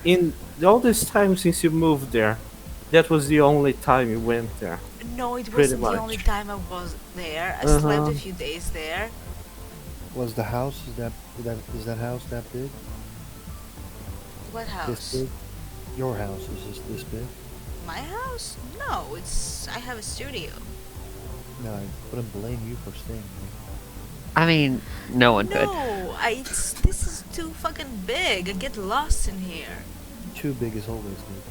C: in all this time since you moved there, that was the only time you went there.
A: No, it
C: Pretty
A: wasn't the only
C: much.
A: time I was there. I slept
C: Uh-huh.
A: a few days there.
B: Was the house is that house that big?
A: What
B: This
A: house?
B: big? Your house is just this big?
A: My house? No, it's... I have a studio.
B: No, I wouldn't blame you for staying there.
D: I mean, no one could.
A: No, this is too fucking big. I get lost in here.
B: Too big is always good.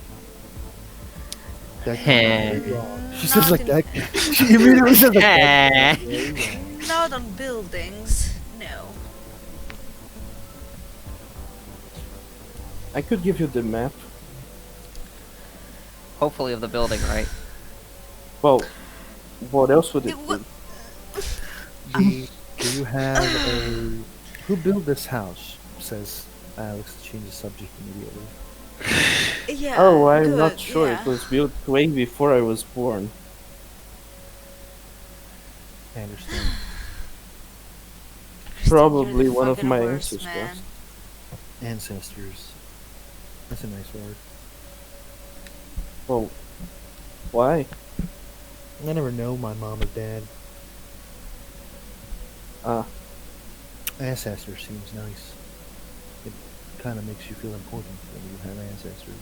B: That
D: Heh.
B: can't be wrong. She says like
A: Not
B: that. She immediately says like that.
D: Eh.
A: Not on buildings. No.
C: I could give you the map.
D: Hopefully of the building, right?
C: Well, what else would it
A: It wa-
C: be?
B: Do you have a... Who built this house? Says Alex, to change the subject immediately.
A: Yeah.
C: Oh, I'm
A: good,
C: not sure.
A: yeah.
C: It was built way before I was born.
B: I understand.
A: Christine,
C: Probably
A: you're the
C: one of
A: fucking
C: my
A: worst,
C: ancestors.
A: man.
B: Ancestors. That's a nice word.
C: Well, why?
B: I never know my mom or dad. Ancestor seems nice. It kind of makes you feel important when you have ancestors.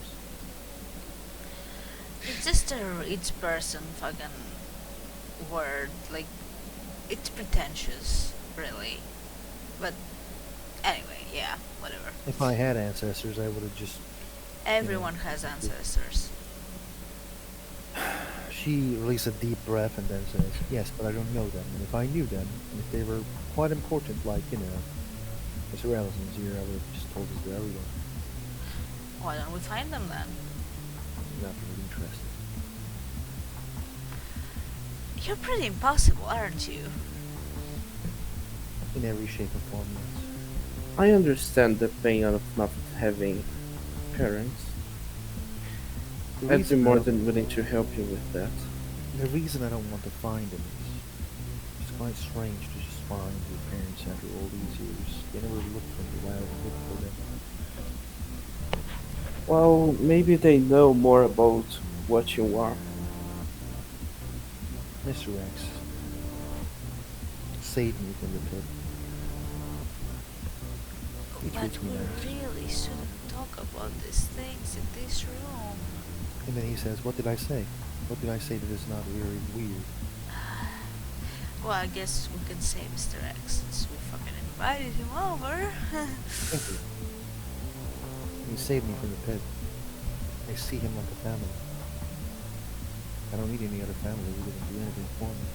A: It's just a rich person fucking word. Like, it's pretentious, really. But anyway, yeah, whatever.
B: If I had ancestors, I would have just...
A: Everyone has ancestors.
B: She released a deep breath and then says, "Yes, but I don't know them. And if I knew them, and if they were quite important, like, Mr. Allison's here, I would have just told this to everyone.
A: Why don't we find them then?
B: I'm not really interested."
A: You're pretty impossible, aren't you?
B: In every shape and form, yes.
C: I understand the pain of not having parents.
B: The
C: I'd be
B: reason I
C: more
B: don't-
C: than willing to help you with that.
B: The reason I don't want to find them is it's quite strange to just find your parents after all these years. They never looked for you while you looked for them.
C: Well, maybe they know more about what you are.
B: Mr. X, save me from the pit. He
A: But
B: treats me
A: we
B: nice.
A: really shouldn't talk about these things in this room.
B: And then he says, "What did I say? What did I say that is not very weird?"
A: Well, I guess we can say Mr. X since we fucking invited him over.
B: Thank you. He saved me from the pit. I see him like a family. I don't need any other family who wouldn't do anything for me.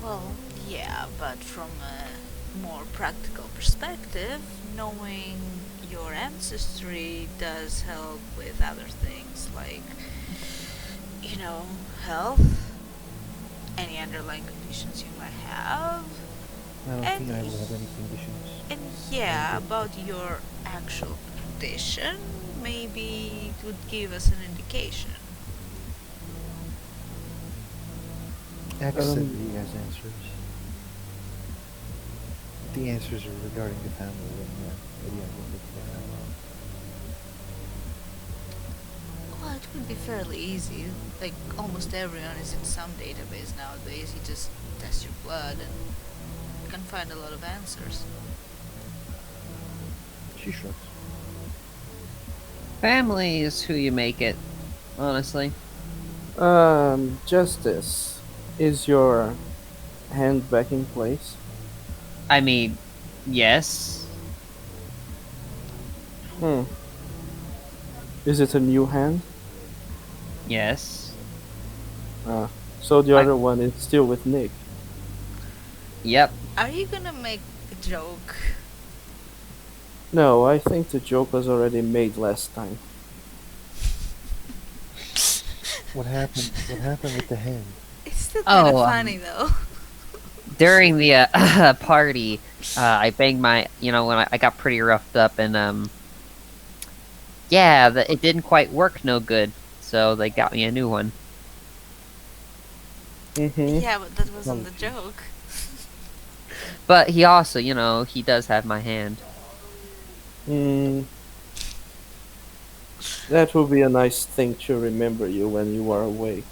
A: Well, yeah, but from a more practical perspective, knowing your ancestry does help with other things like, health, any underlying conditions you might have,
B: I don't
A: and
B: think I will have any conditions.
A: and yeah,
B: Okay.
A: about your actual condition, maybe it would give us an indication.
B: X said
C: Um,
B: that he has answers. If the answers are regarding the family, then yeah, maybe I will look for that.
A: Well, it would be fairly easy. Like, almost everyone is in some database nowadays. You just test your blood and you can find a lot of answers.
B: She shrugs.
D: Family is who you make it, honestly.
C: Justice. Is your hand back in place?
D: I mean, yes.
C: Hmm. Is it a new hand?
D: Yes.
C: So the
D: I-
C: other one is still with Nick.
D: Yep.
A: Are you gonna make a joke?
C: No, I think the joke was already made last time.
B: What happened? What happened with the hand?
A: It's still kind of
D: Oh,
A: funny though.
D: During the party, I banged my, when I got pretty roughed up, and yeah, it didn't quite work no good, so they got me a new one.
C: Mm-hmm.
A: Yeah, but that wasn't the
B: Apologies.
A: joke.
D: But he also, he does have my hand.
C: Mm. That will be a nice thing to remember you when you are away.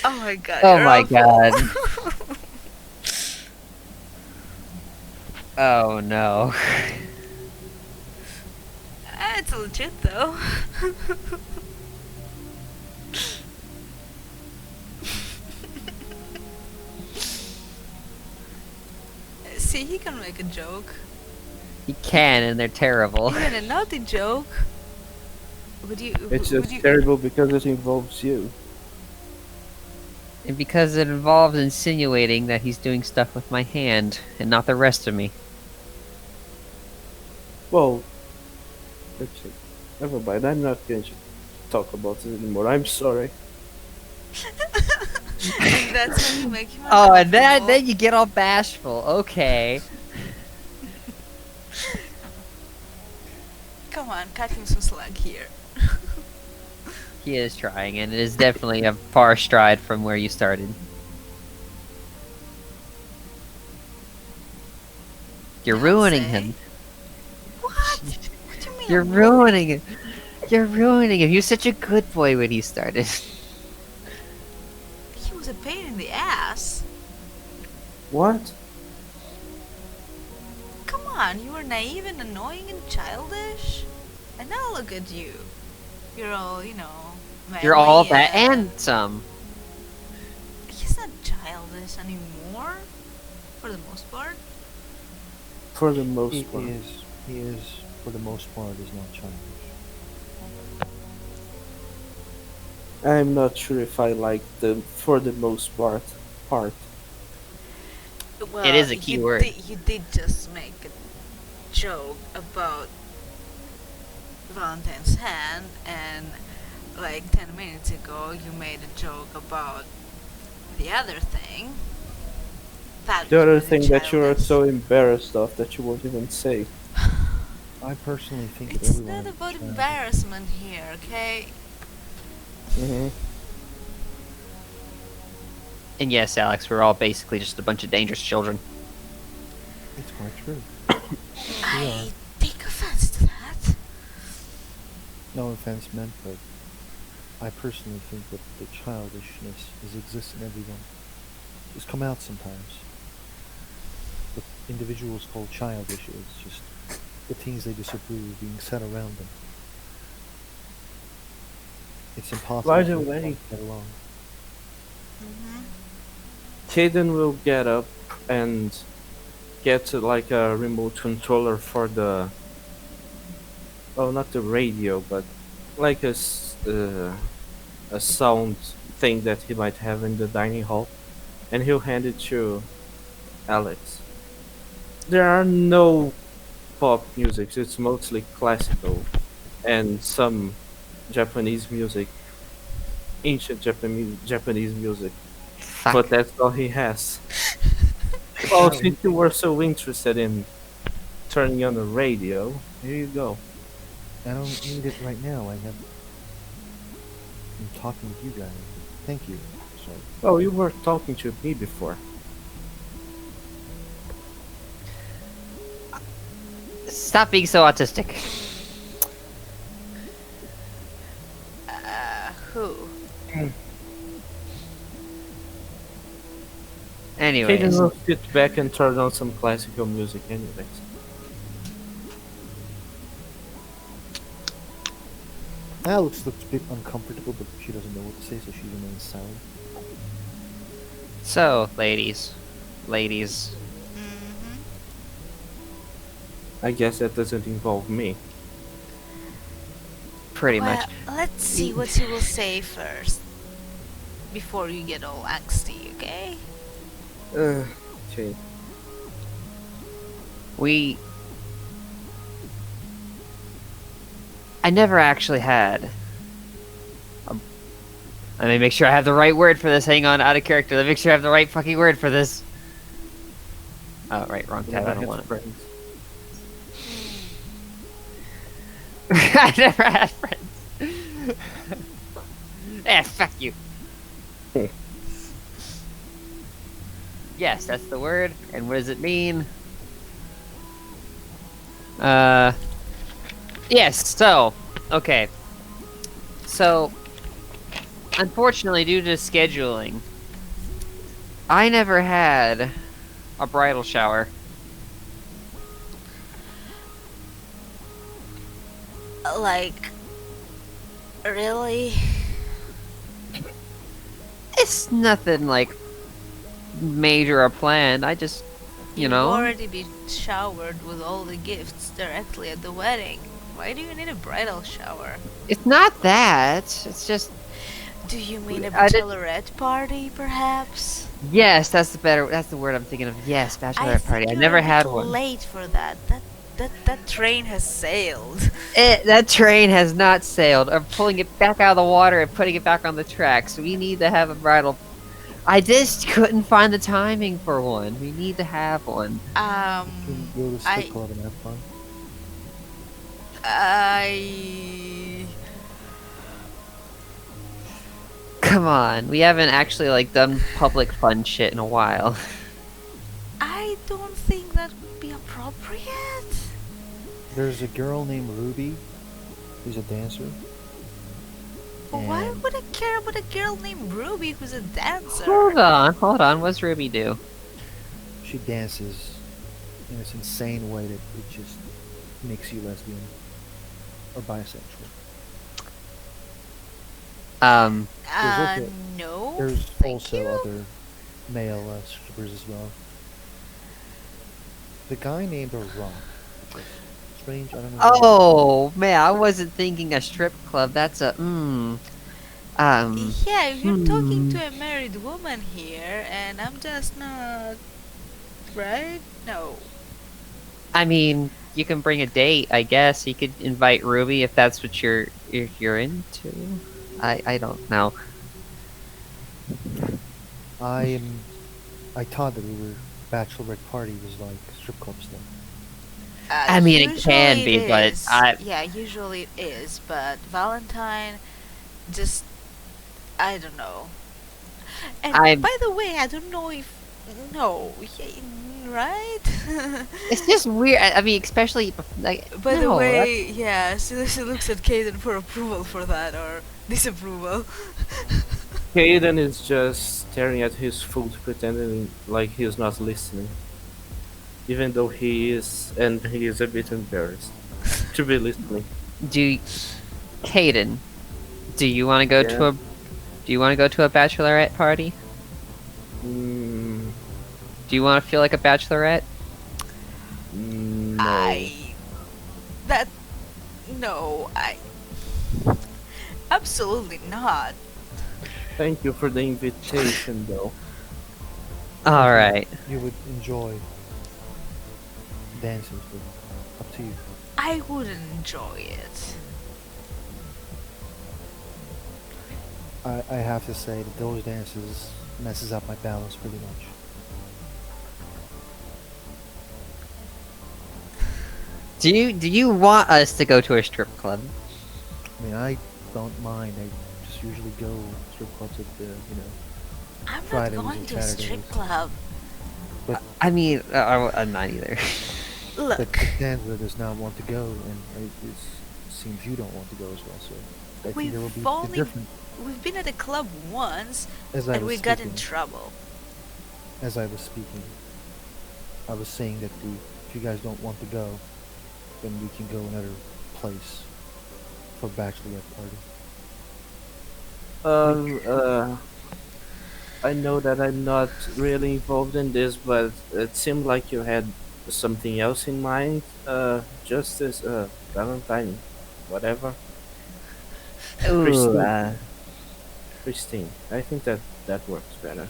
A: Oh my god.
D: Oh
A: you're
D: my
A: awful.
D: god. Oh no.
A: It's legit though. See, he can make a joke.
D: He can, and they're terrible.
A: Even a naughty joke. Would you?
C: It's
A: would
C: just
A: you?
C: terrible because it involves you.
D: And because it involves insinuating that he's doing stuff with my hand, and not the rest of me.
C: Well, actually, never mind. I'm not going to talk about it anymore. I'm sorry.
A: And that's how you make him
D: Oh, and
A: uncomfortable.
D: then you get all bashful. Okay.
A: Come on, cut him some slack here.
D: He is trying, and it is definitely a far stride from where you started. You're
A: Don't
D: ruining
A: say.
D: him.
A: What? What do you mean?
D: You're
A: I'm
D: ruining it. You're ruining him. He was such a good boy when he started.
A: He was a pain in the ass.
C: What?
A: Come on, you were naive and annoying and childish. And now look at you. You're all,
D: You're all
A: manly
D: that and some.
A: He's not childish anymore. For the most part.
C: For the
B: He
C: most part.
B: is. He is for the most part, is not childish.
C: I'm not sure if I like the for the most part.
D: It
A: Well,
D: is a key word.
A: you did just make a joke about Valentine's hand, and like 10 minutes ago, you made a joke about the other thing. That
C: The
A: was
C: other
A: really
C: thing that you are
A: childish.
C: so embarrassed of that you won't even say.
B: I personally think that
A: It's
B: everyone
A: not
B: is
A: about
B: childish.
A: embarrassment here, okay?
C: Hmm.
D: And yes, Alex, we're all basically just a bunch of dangerous children.
B: It's quite true. We are.
A: I take offense to that.
B: No offense meant, but I personally think that the childishness exists in everyone. Just come out sometimes. What individuals call childish is just the things they disapprove being said around them. It's impossible
C: By
B: for
C: the
B: everyone
C: way,
B: to get along.
A: Hmm.
C: Caden will get up and get like a remote controller for the, oh, not the radio, but like a sound thing that he might have in the dining hall, and he'll hand it to Alex. There are no pop music; it's mostly classical and some Japanese music, ancient Japanese music. But
D: Fuck.
C: that's all he has. Well,
B: Well,
C: since you were so interested in turning on the radio, here you go.
B: I don't need it right now. I'm talking with you guys. Thank you. So,
C: Oh, you were talking to me before.
D: Stop being so autistic.
A: Who?
C: Caden
D: Anyways,
C: will sit back and turn on some classical music anyways.
B: Alex looks a bit uncomfortable, but she doesn't know what to say, so she remains silent.
D: so ladies,
A: Hmm.
C: I guess that doesn't involve me.
D: pretty
A: Well,
D: much.
A: let's see what you will say first before you get all angsty, okay?
C: Okay.
D: We. I never actually had. Let me make sure I have the right word for this. Hang on, out of character. Let me make sure I have the right fucking word for this. Oh, right, wrong tab. I don't want it.
C: friends.
D: I never had friends. Eh, fuck you. Yes, that's the word. And what does it mean? Yes, so, okay. So, unfortunately, due to scheduling, I never had a bridal shower.
A: Like, really?
D: It's nothing like major or planned. I just, you
A: You've
D: know.
A: already been showered with all the gifts directly at the wedding. Why do you need a bridal shower?
D: It's not that. It's just.
A: Do you mean a
D: I did-
A: bachelorette party, perhaps?
D: Yes, that's the word I'm thinking of. Yes,
A: I
D: bachelorette party.
A: think
D: I
A: you're
D: never
A: a
D: had
A: bit
D: one.
A: late for that. That train has sailed.
D: That train has not sailed. I'm pulling it back out of the water and putting it back on the tracks. We need to have a bridal. I just couldn't find the timing for one. We need to have one.
B: You can go to strip
A: I
B: club and have fun.
A: I
D: Come on, we haven't actually like done public fun shit in a while.
A: I don't think that would be appropriate.
B: There's a girl named Ruby who's a dancer.
A: Why
B: And
A: would I care about a girl named Ruby who's a dancer?
D: Hold on. What's Ruby do?
B: she dances in this insane way that it just makes you lesbian or bisexual.
D: Um,
B: also-
A: No.
B: There's
A: thank
B: also
A: you.
B: other male strippers as well. The guy named her Rock, which is strange. I don't know why.
D: Oh man, I wasn't thinking a strip club. That's a
A: Yeah, you're talking
D: hmm.
A: to a married woman here, and I'm just not right. No.
D: I mean, you can bring a date, I guess. You could invite Ruby if that's what you're into. I don't know.
B: I am. I thought that we were bachelorette party was like strip club stuff.
D: I mean, it can
A: Usually it
D: be, but
A: is. Yeah, usually it is, but Valentine just I don't know. And
D: I'm.
A: by the way, I don't know if no, right?
D: It's just weird. I mean, especially like
A: By the
D: no.
A: way, yeah, she looks at Kaden for approval for that or disapproval.
C: Caden is just staring at his food, pretending like he's not listening, even though he is, and he is a bit embarrassed to be listening.
D: Do Caden? Do you want to go
C: Yeah.
D: to a? Do you want to go to a bachelorette party?
C: Mm,
D: Do you want to feel like a bachelorette?
C: no.
A: I that no, I absolutely not.
C: Thank you for the invitation, though.
D: All right.
B: You would enjoy dances, but up to you.
A: I wouldn't enjoy it.
B: I have to say that those dances messes up my balance pretty much.
D: Do you want us to go to a strip club?
B: I mean, I don't mind. I just usually go strip clubs at the,
A: I'm
B: Fridays
A: not going
B: and
A: to a strip
B: Saturdays.
A: club.
D: I mean, I'm not either.
A: Look,
B: But Sandra does not want to go, and it seems you don't want to go as well. So I think there will be
A: we've
B: a
A: only
B: different.
A: we've been at a club once
B: As I
A: and
B: was
A: we got in
B: speaking,
A: trouble.
B: as I was speaking, I was saying that if you guys don't want to go, then we can go another place for bachelorette party.
C: Um, uh, I know that I'm not really involved in this, but it seemed like you had something else in mind. Just as Valentine, whatever.
D: Ooh,
C: Christine, Christine. I think that works better.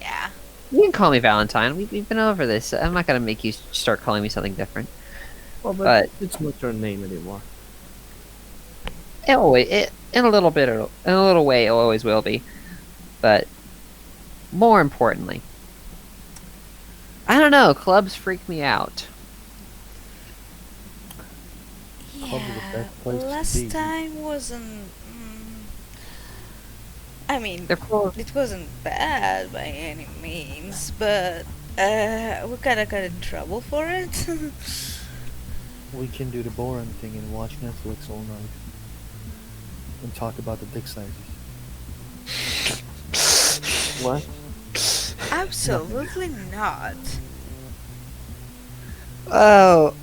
A: Yeah.
D: you can call me Valentine. We've been over this. I'm not gonna make you start calling me something different.
C: Well, but
D: But
C: it's not your name anymore.
D: in a little bit, in a little way, it always will be. But more importantly, I don't know. Clubs freak me out.
B: Club is the
A: Yeah.
B: best place to
A: Last
B: be.
A: time wasn't. I mean,
D: They're full.
A: it wasn't bad by any means, but we kind of got in trouble for it.
B: We can do the boring thing and watch Netflix all night and talk about the dick sizes.
C: What?
A: Absolutely not.
D: Oh,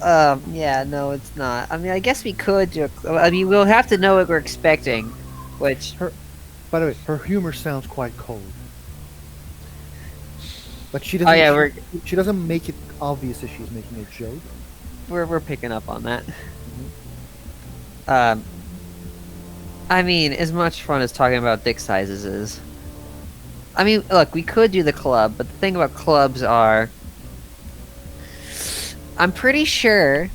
D: yeah, no, it's not. I mean, I guess we could do. I mean, we'll have to know what we're expecting, which
B: By the way, her humor sounds quite cold. Like she
D: oh
B: doesn't.
D: yeah,
B: she doesn't make it obvious that she's making a joke.
D: we're picking up on that.
B: Mhm.
D: I mean, as much fun as talking about dick sizes is. I mean, look, we could do the club, but the thing about clubs are, I'm pretty sure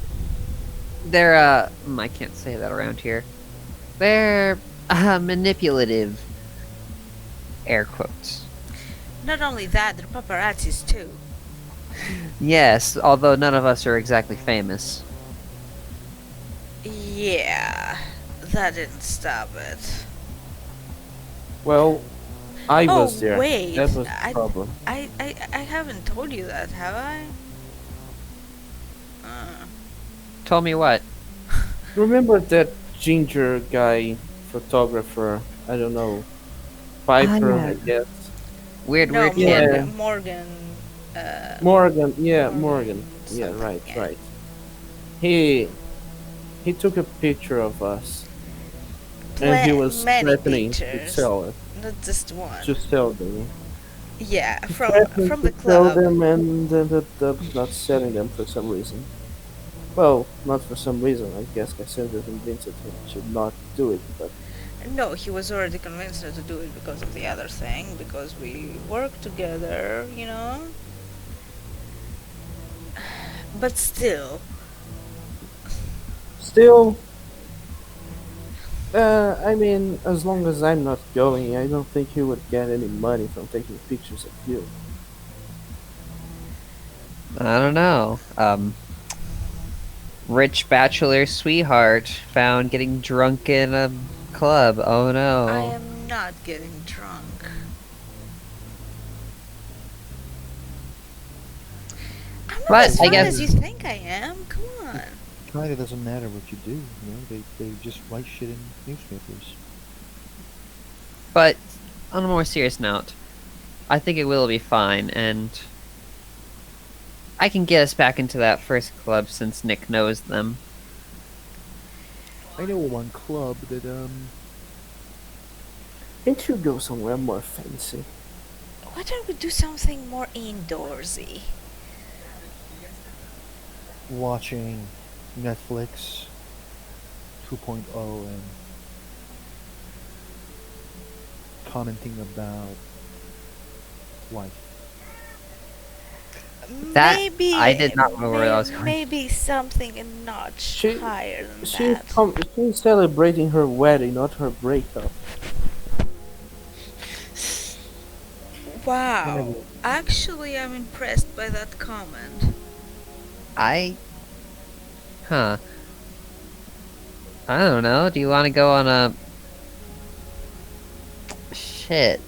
D: they're I can't say that around here. They're manipulative, air quotes.
A: Not only that, they're paparazzis too.
D: Yes, although none of us are exactly famous.
A: Yeah, that didn't stop it.
C: Well, I
A: Oh,
C: was there.
A: wait,
C: That was the
A: I-
C: problem.
A: I haven't told you that, have I?
D: Told me what?
C: Remember that ginger guy, photographer? I don't know, Piper,
D: yeah.
C: I guess.
D: Weird,
A: No,
D: weird
C: Yeah.
D: kid.
A: Morgan.
C: Morgan, yeah,
A: Morgan
C: Morgan. Yeah,
A: something,
C: right,
A: yeah.
C: right. He he took a picture of us, and he was
A: Many
C: threatening to
A: pictures,
C: sell it,
A: not just one.
C: to sell them.
A: Yeah,
C: Threatening
A: from
C: to
A: the
C: sell
A: club.
C: them and ended up not selling them for some reason. Well, not for some reason. I guess Cassandra convinced him to not do it, but
A: No, he was already convinced not to do it because of the other thing, because we work together, you know? But still,
C: still, I mean, as long as I'm not going, I don't think he would get any money from taking pictures of you.
D: I don't know. Rich bachelor sweetheart found getting drunk in a club. Oh
A: I
D: no.
A: am not getting drunk. I'm not
D: But
A: as
D: I
A: fun
D: guess,
A: as you think I am. Come on.
B: Kinda doesn't matter what you do, you know. They just write shit in newspapers.
D: but on a more serious note, I think it will be fine, and I can get us back into that first club since Nick knows them.
B: I know one club that
C: Can't you go somewhere more fancy?
A: Why don't we do something more indoorsy?
B: watching Netflix 2.0 and commenting about life.
D: That-
A: Maybe
D: I did not know where that was going.
A: Maybe something a notch
C: She-
A: higher than
C: She's
A: that.
C: she's celebrating her wedding, not her breakup.
A: Wow. Actually, I'm impressed by that comment.
D: I. Huh. I don't know. Do you want to go on a. Shit.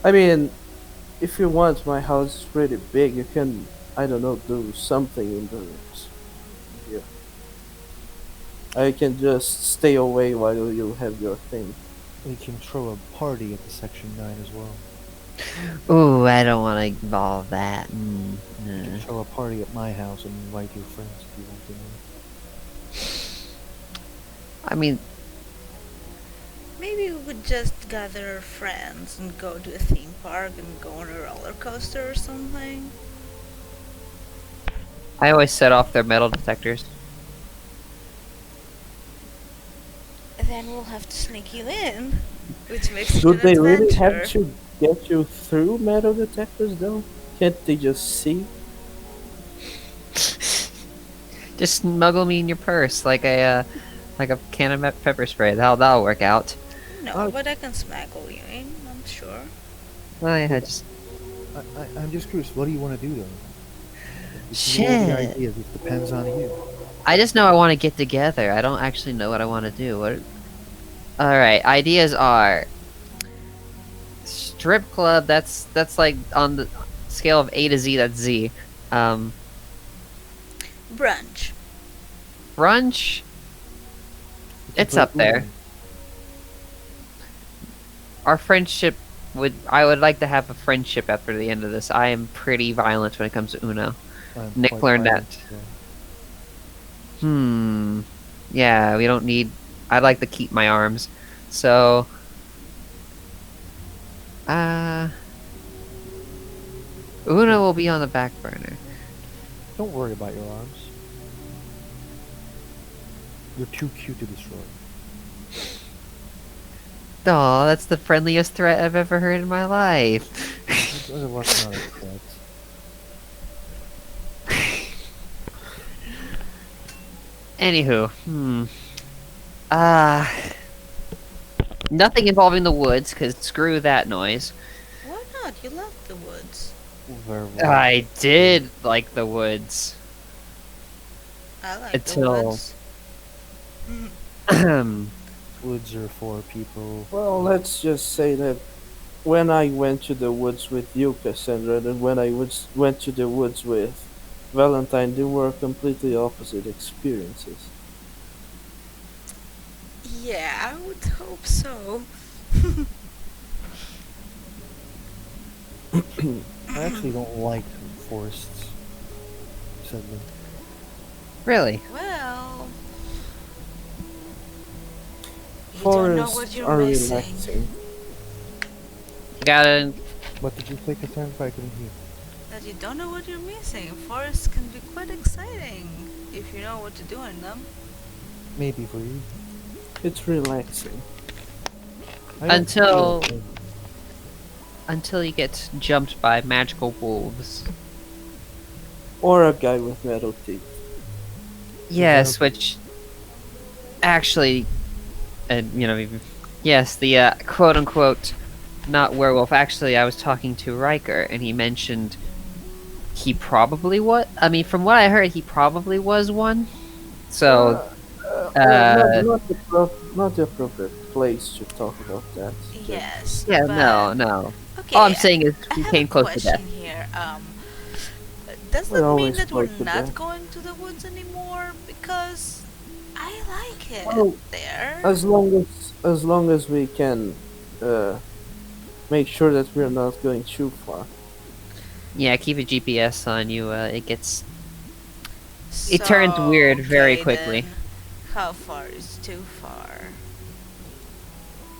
C: I mean, if you want, my house is pretty big. You can, I don't know, do something in the rooms. Yeah. I can just stay away while you have your thing.
B: We can throw a party at the Section 9 as well.
D: Ooh, I don't want to involve that.
B: We can
D: Nah.
B: throw a party at my house and invite your friends if you want to.
D: I mean,
A: Maybe we would just gather our friends and go to a theme park and go on a roller coaster or something.
D: I always set off their metal detectors.
A: Then we'll have to sneak you in, which makes it
C: Do
A: an
C: they really
A: adventure.
C: have to get you through metal detectors though? Can't they just see?
D: Just smuggle me in your purse like a can of pepper spray. That'll work out.
A: No,
B: Oh.
A: but I can smuggle you in, I'm sure.
D: Well, yeah, just
B: I'm just curious, what do you want to do though? This is all the
D: shit.
B: ideas, it depends on you.
D: I just know I want to get together. I don't actually know what I want to do. What? All right, ideas are strip club. That's like on the scale of A to Z. That's Z.
A: Brunch.
D: Brunch.
B: We can
D: It's
B: play
D: up there.
B: Uno.
D: Our friendship would. I would like to have a friendship after the end of this. I am pretty violent when it comes to Uno.
B: I'm
D: Nick
B: quite
D: learned
B: violent,
D: that.
B: so-
D: Yeah, we don't need. I'd like to keep my arms. So. Uno will be on the back burner.
B: Don't worry about your arms. You're too cute to destroy.
D: Aw, that's the friendliest threat I've ever heard in my life.
B: It was not a threat.
D: Anywho, nothing involving the woods, cause screw that noise.
A: Why not? You love the woods.
B: Very well.
D: I did like the woods.
A: I like
D: Until-
A: the woods.
B: Woods are for people.
C: Well, let's just say that when I went to the woods with you, Cassandra, and when I went to the woods with Valentine, they were completely opposite experiences.
A: Yeah, I would hope so.
B: I actually don't like forests, sadly.
D: Really?
A: Well, you don't know what
C: Forests
A: you're
C: are
A: missing.
C: relaxing.
D: Gotta.
B: What did you say, Cassandra? I couldn't hear.
A: That you don't know what you're missing. Forests can be quite exciting. if you know what to do in them.
B: Maybe for you.
C: It's relaxing.
B: I don't
D: Until
B: feel-
D: until you get jumped by magical wolves.
C: Or a guy with metal teeth.
D: Yes,
B: that'll-
D: which actually, yes, the quote unquote not werewolf. Actually, I was talking to Riker, and he mentioned he probably what? I mean, from what I heard, he probably was one. So,
C: Not the appropriate place to talk about that.
A: Yes,
D: yeah,
A: but
D: no. All I'm
A: okay.
D: saying is
A: I
D: he
A: have a
D: came close to
A: question
D: death.
A: here. Does
C: We
A: that mean
C: always
A: that we're
C: close to
A: not
C: death.
A: going to the woods anymore? Because I like it
C: Well,
A: there.
C: as long as we can uh, make sure that we're not going too far.
D: Yeah, keep a GPS on you. It turns
A: So,
D: weird very
A: okay
D: quickly.
A: then. How far is too far?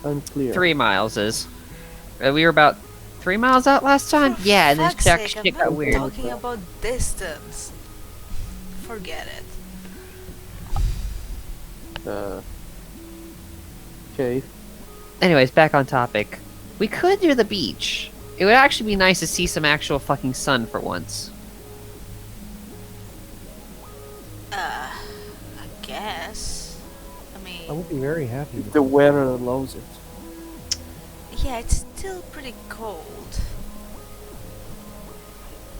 C: Unclear.
D: 3 miles is. We were about 3 miles out last time.
A: For
D: Yeah, and then
A: fuck's sake,
D: shit
A: I'm
D: got
A: not
D: weird.
A: talking about distance. Forget it.
C: Okay.
D: Anyways, back on topic. We could do the beach. It would actually be nice to see some actual fucking sun for once.
A: I guess. I
B: I
A: mean,
B: would be very happy
C: If
B: with
C: the
B: that.
C: weather allows it.
A: yeah, it's still pretty cold.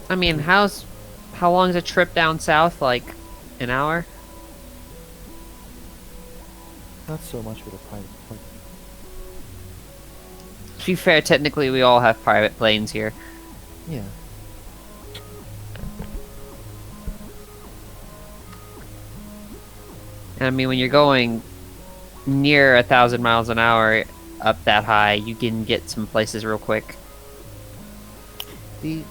D: I mean, how long is a trip down south? Like an hour?
B: Not so much with a private plane.
D: To be fair, technically we all have private planes here.
B: Yeah.
D: And I mean, when you're going near 1,000 miles an hour up that high, you can get some places real quick.
B: The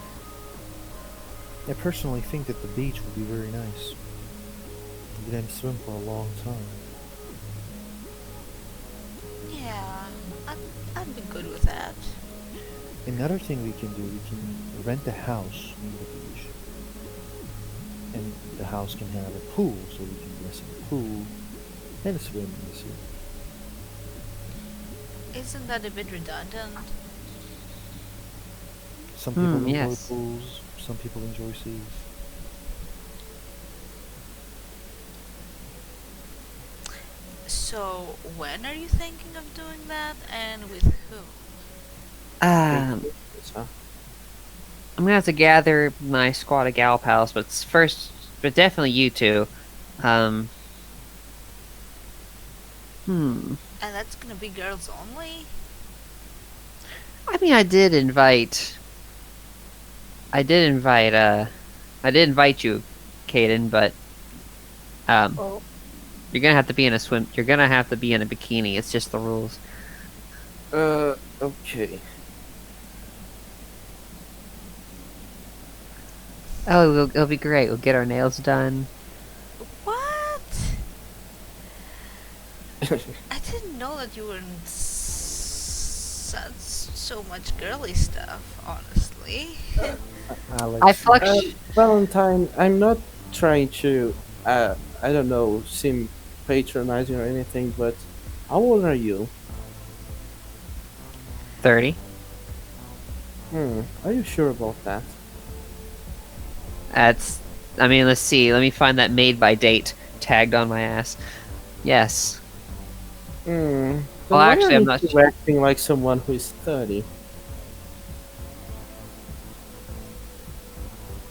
B: I personally think that the beach would be very nice. You could then swim for a long time.
A: Yeah, I'd be good with that.
B: Another thing we can do, we can rent a house near the beach. And the house can have a pool, so we can dress in the pool and swim in the sea.
A: Isn't that a bit redundant?
B: Some people enjoy
D: yes.
B: pools, some people enjoy seas.
A: So, when are you thinking of doing that, and with whom?
C: So,
D: I'm gonna have to gather my squad of gal pals, but definitely you two. Um,
A: And that's gonna be girls only?
D: I mean, I did invite you, Caden, but
C: Oh.
D: you're gonna have to be in a swim. You're gonna have to be in a bikini. It's just the rules.
C: Okay.
D: Oh, it'll be great. We'll get our nails done.
A: What? I didn't know that you were in so much girly stuff, honestly.
B: Alex,
D: I fluctuate.
C: Valentine, I'm not trying to, I don't know, seem patronizing or anything, but how old are you?
D: 30.
C: Are you sure about that?
D: I mean, let's see. Let me find that made by date tagged on my ass. Yes.
C: Then
D: Well,
C: why
D: actually,
C: are
D: I'm
C: you
D: not
C: still
D: sure.
C: acting like someone who is 30?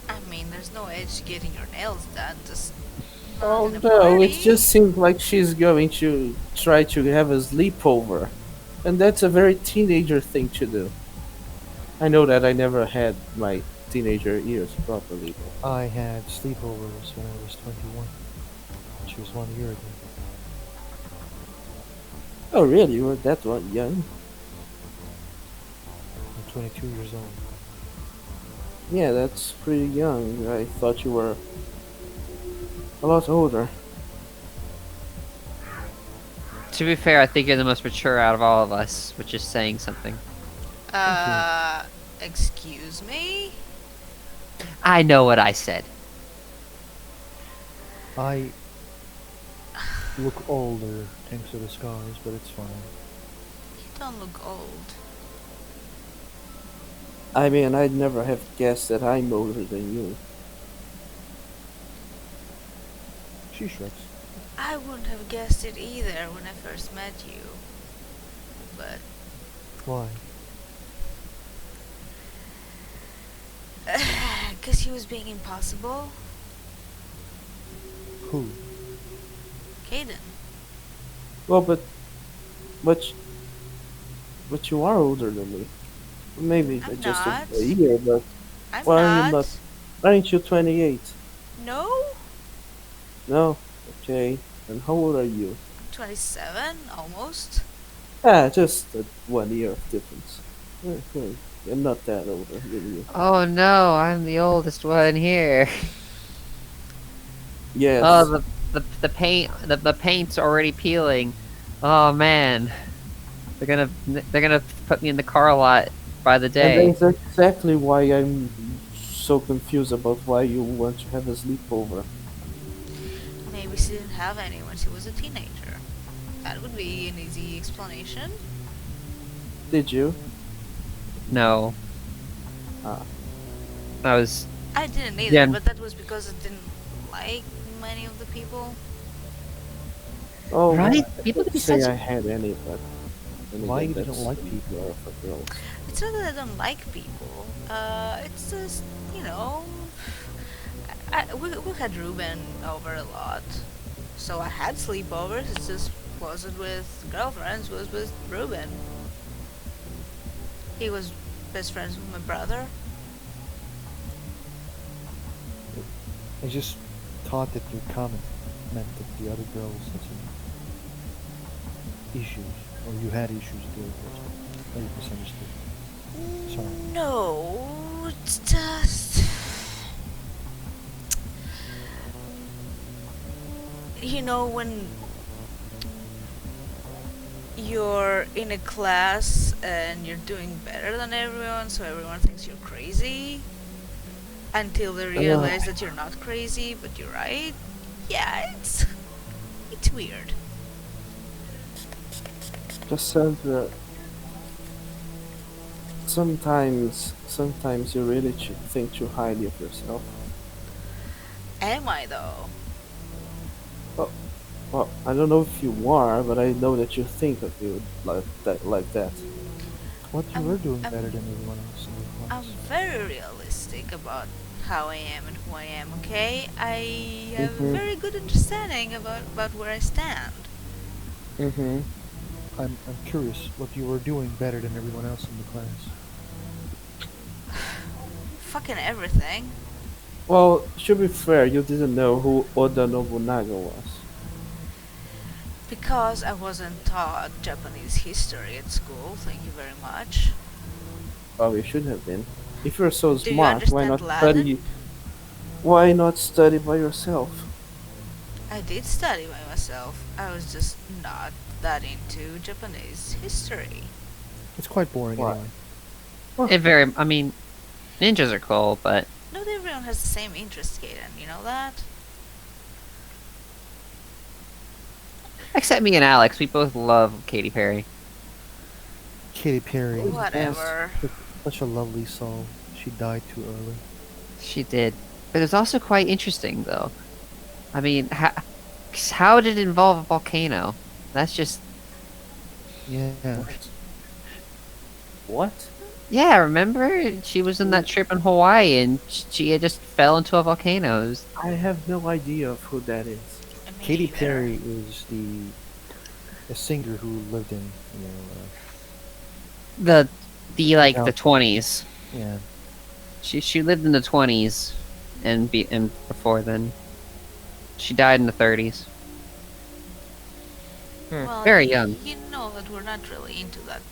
A: I mean, there's no edge to getting your nails done, just
C: Oh
A: in a
C: no, it
A: party.
C: just seems like she's going to try to have a sleepover. And that's a very teenager thing to do. I know that I never had my teenager years properly.
B: I had sleepovers when I was 21, which was 1 year ago.
C: Oh really? You were that one young?
B: I'm 22 years old.
C: Yeah, that's pretty young. I thought you were a lot older.
D: To be fair, I think you're the most mature out of all of us, which is saying something.
A: Excuse me?
D: I know what I said.
B: I look older thanks to the scars, but it's fine.
A: You don't look old.
C: I mean, I'd never have guessed that I'm older than you.
B: She shrugs.
A: I wouldn't have guessed it either when I first met you. But
B: Why?
A: because he was being impossible.
B: Who?
A: Caden.
C: Well, but but you are older than me. Maybe
A: I'm
C: just
A: not.
C: a year, but
A: I'm
C: why are you
A: not.
C: not? Aren't you 28?
A: No?
C: No. Okay. And how old are you?
A: I'm 27, almost.
C: Ah, just 1 year of difference. I'm not that older than you.
D: Oh no, I'm the oldest one here. Oh,
C: Yes.
D: the paint the paint's already peeling. Oh man, they're gonna put me in the car lot by the
C: And
D: day.
C: that's exactly why I'm so confused about why you want to have a sleepover.
A: Maybe she didn't have any when she was a teenager. That would be an easy explanation.
C: Did you?
D: No,
C: Ah.
D: I was
A: I didn't either,
D: yeah.
A: but that was because I didn't like many of the people.
C: Oh,
D: Right?
C: I
D: People
C: can't
D: can be
C: say
D: such.
C: I had any, but then
B: Why
C: again,
B: you didn't
C: that's
B: like people?
C: more for girls.
A: It's not that I don't like people. It's just, you know, we had Ruben over a lot, so I had sleepovers. It just wasn't with girlfriends. Was with Ruben. He was best friends with my brother.
B: I just thought that your comment meant that the other girls had some issues, or you had issues with the other girls. Maybe misunderstood. Sorry.
A: No, it's just, you know, when you're in a class and you're doing better than everyone, so everyone thinks you're crazy until they realize that you're not crazy, but you're right. Yeah, it's weird.
C: Cassandra, sometimes you really think too highly of yourself.
A: Am I though?
C: Well, well, I don't know if you are, but I know that you think of you like that, like that.
B: What you
A: I'm
B: were doing
A: I'm
B: better than everyone else in your
A: I'm
B: class.
A: very realistic about how I am and who I am, okay? I have a
C: Mhm.
A: very good understanding about where I stand.
C: Mhm.
B: I'm curious what you were doing better than everyone else in the class.
A: Fucking everything.
C: Well, to be fair, you didn't know who Oda Nobunaga was.
A: Because I wasn't taught Japanese history at school, thank you very much.
C: Well, you should have been. If you're so
A: Do you
C: smart, why
A: understand
C: not study?
A: Latin?
C: Why not study by yourself?
A: I did study by myself. I was just not that into Japanese history.
B: It's quite boring
C: Why?
B: anyway.
D: It very. I mean, ninjas are cool, but
A: Not everyone has the same interest, Kaden, you know that?
D: except me and Alex, we both love Katy Perry.
B: Katy Perry,
A: Whatever.
B: such a lovely soul. She died too early.
D: She did, but it's also quite interesting though. I mean, how did it involve a volcano? That's just
B: Yeah.
C: What?
D: yeah. Remember, she was in that trip in Hawaii, and she had just fell into a volcano. It was
C: I have no idea of who that is.
A: Me
B: Katy
A: neither.
B: Perry is a singer who lived in,
D: the like
B: Yeah.
D: the 20s.
B: yeah.
D: She lived in the 20s, and before then, she died in the 30s.
A: Well,
D: Very young.
A: you know that we're not really into that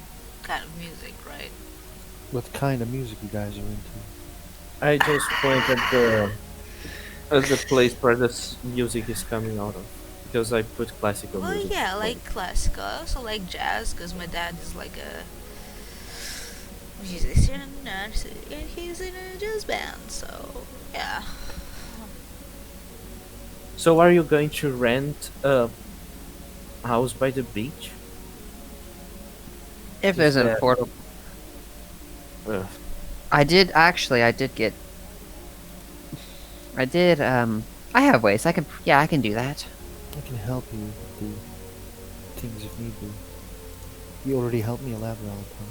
A: kind of music, right?
B: What kind of music you guys are into?
C: I just pointed at the place where this music is coming out of because I put classical
A: Well,
C: music.
A: yeah,
C: to
A: like classical. I also like jazz because my dad is like a musician and he's in a jazz band, so yeah.
C: So are you going to rent a house by the beach?
D: If
C: Is
D: there's an
C: that
D: affordable,
C: uh,
D: I did get, I did, I have ways. Yeah, I can do that.
B: I can help you do things if need be. You already helped me a lot, Valentine.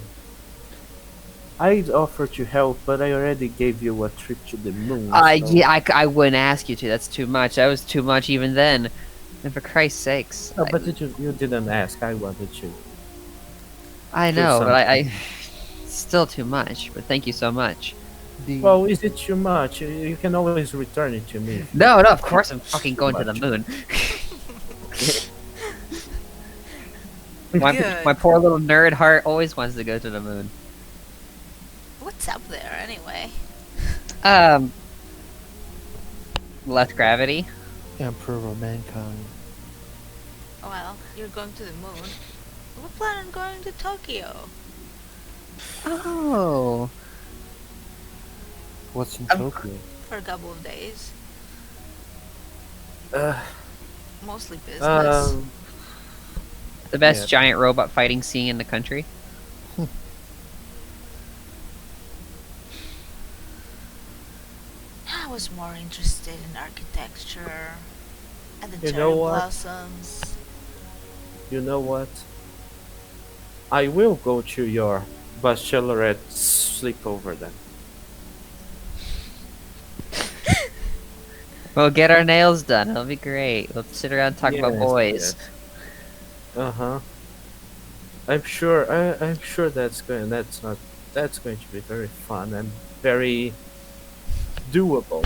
C: I'd offer to help, but I already gave you a trip to the moon, so
D: Yeah, I wouldn't ask you to. That's too much. That was too much even then. And for Christ's sakes,
C: no, but you didn't ask. I wanted to
D: I
C: do
D: know, but
C: something.
D: still too much. But thank you so much.
B: The
C: Well, is it too much? You can always return it to me if you
D: No, of
C: if
D: course I'm
C: it's
D: fucking
C: too
D: going to the
C: much.
D: moon. My
A: Good.
D: my poor little nerd heart always wants to go to the moon.
A: What's up there anyway?
D: Um, less gravity.
B: Emperor of mankind.
A: Well, you're going to the moon. We plan on going to Tokyo
D: Oh,
B: What's in
D: Of
B: Tokyo?
A: for a couple of days.
C: Uh,
A: Mostly business.
C: um,
D: the best
C: yeah.
D: giant robot fighting scene in the country.
A: I was more interested in architecture and the
C: You
A: cherry
C: know what?
A: blossoms.
C: You know what? I will go to your bachelorette sleepover then.
D: We'll get our nails done. It'll be great. We'll sit around and talk about
C: Yes,
D: boys.
C: yes. Uh huh. I'm sure that's going to be very fun and very doable.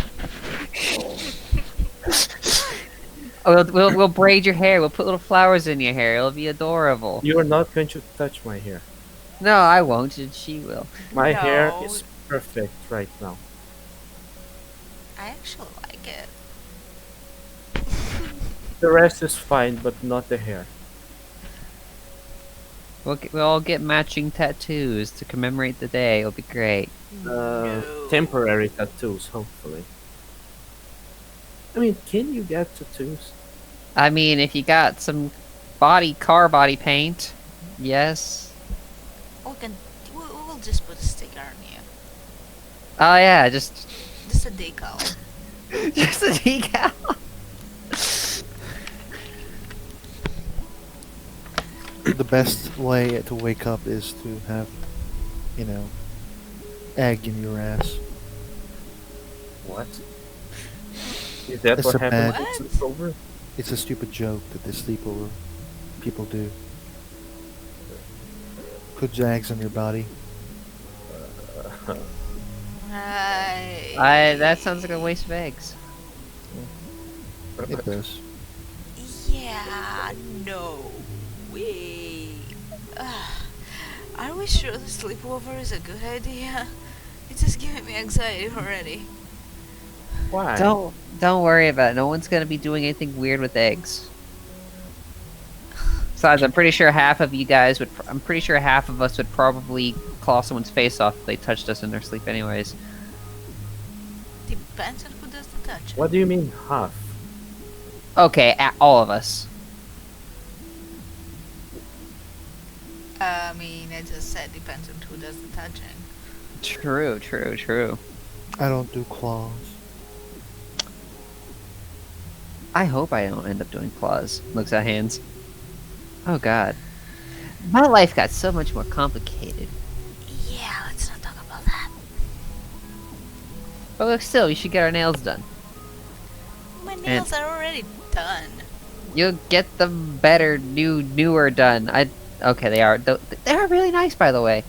D: Oh, we'll braid your hair. We'll put little flowers in your hair. It'll be adorable.
C: You are not going to touch my hair.
D: No, I won't. She will.
C: My hair
A: No,
C: is perfect right now.
A: I actually like it.
C: The rest is fine, but not the hair.
D: We'll all get matching tattoos to commemorate the day. It'll be great.
A: No.
C: Temporary tattoos, hopefully. I mean, can you get tattoos?
D: I mean, if you got some car body paint, yes.
A: We can. We'll just put a sticker on you.
D: Oh yeah, just
A: Just a decal.
D: just a decal.
B: The best way to wake up is to have, you know, egg in your ass.
C: What? Is that
B: It's
C: what
B: a
C: happened
B: bad-
C: at sleepover?
B: It's a stupid joke that the sleepover people do. Put eggs on your body.
D: That sounds like a waste of eggs.
B: It does.
A: Yeah. No. We. Are we sure the sleepover is a good idea? It's just giving me anxiety already.
C: Why?
D: Don't worry about it. No one's gonna be doing anything weird with eggs. Besides, I'm pretty sure half of you guys would. I'm pretty sure half of us would probably claw someone's face off if they touched us in their sleep, anyways.
A: Depends on who does the touching.
C: What do you mean half?
D: Okay, all of us.
A: I mean, I just said depends on who does the touching.
D: True, true, true.
B: I don't do claws.
D: I hope I don't end up doing claws. Looks at hands. Oh god. My life got so much more complicated.
A: Yeah, let's not talk about that.
D: But look, still, we should get our nails done.
A: My nails are already done.
D: You'll get them better, newer done. Okay, they are. They are really nice, by the way.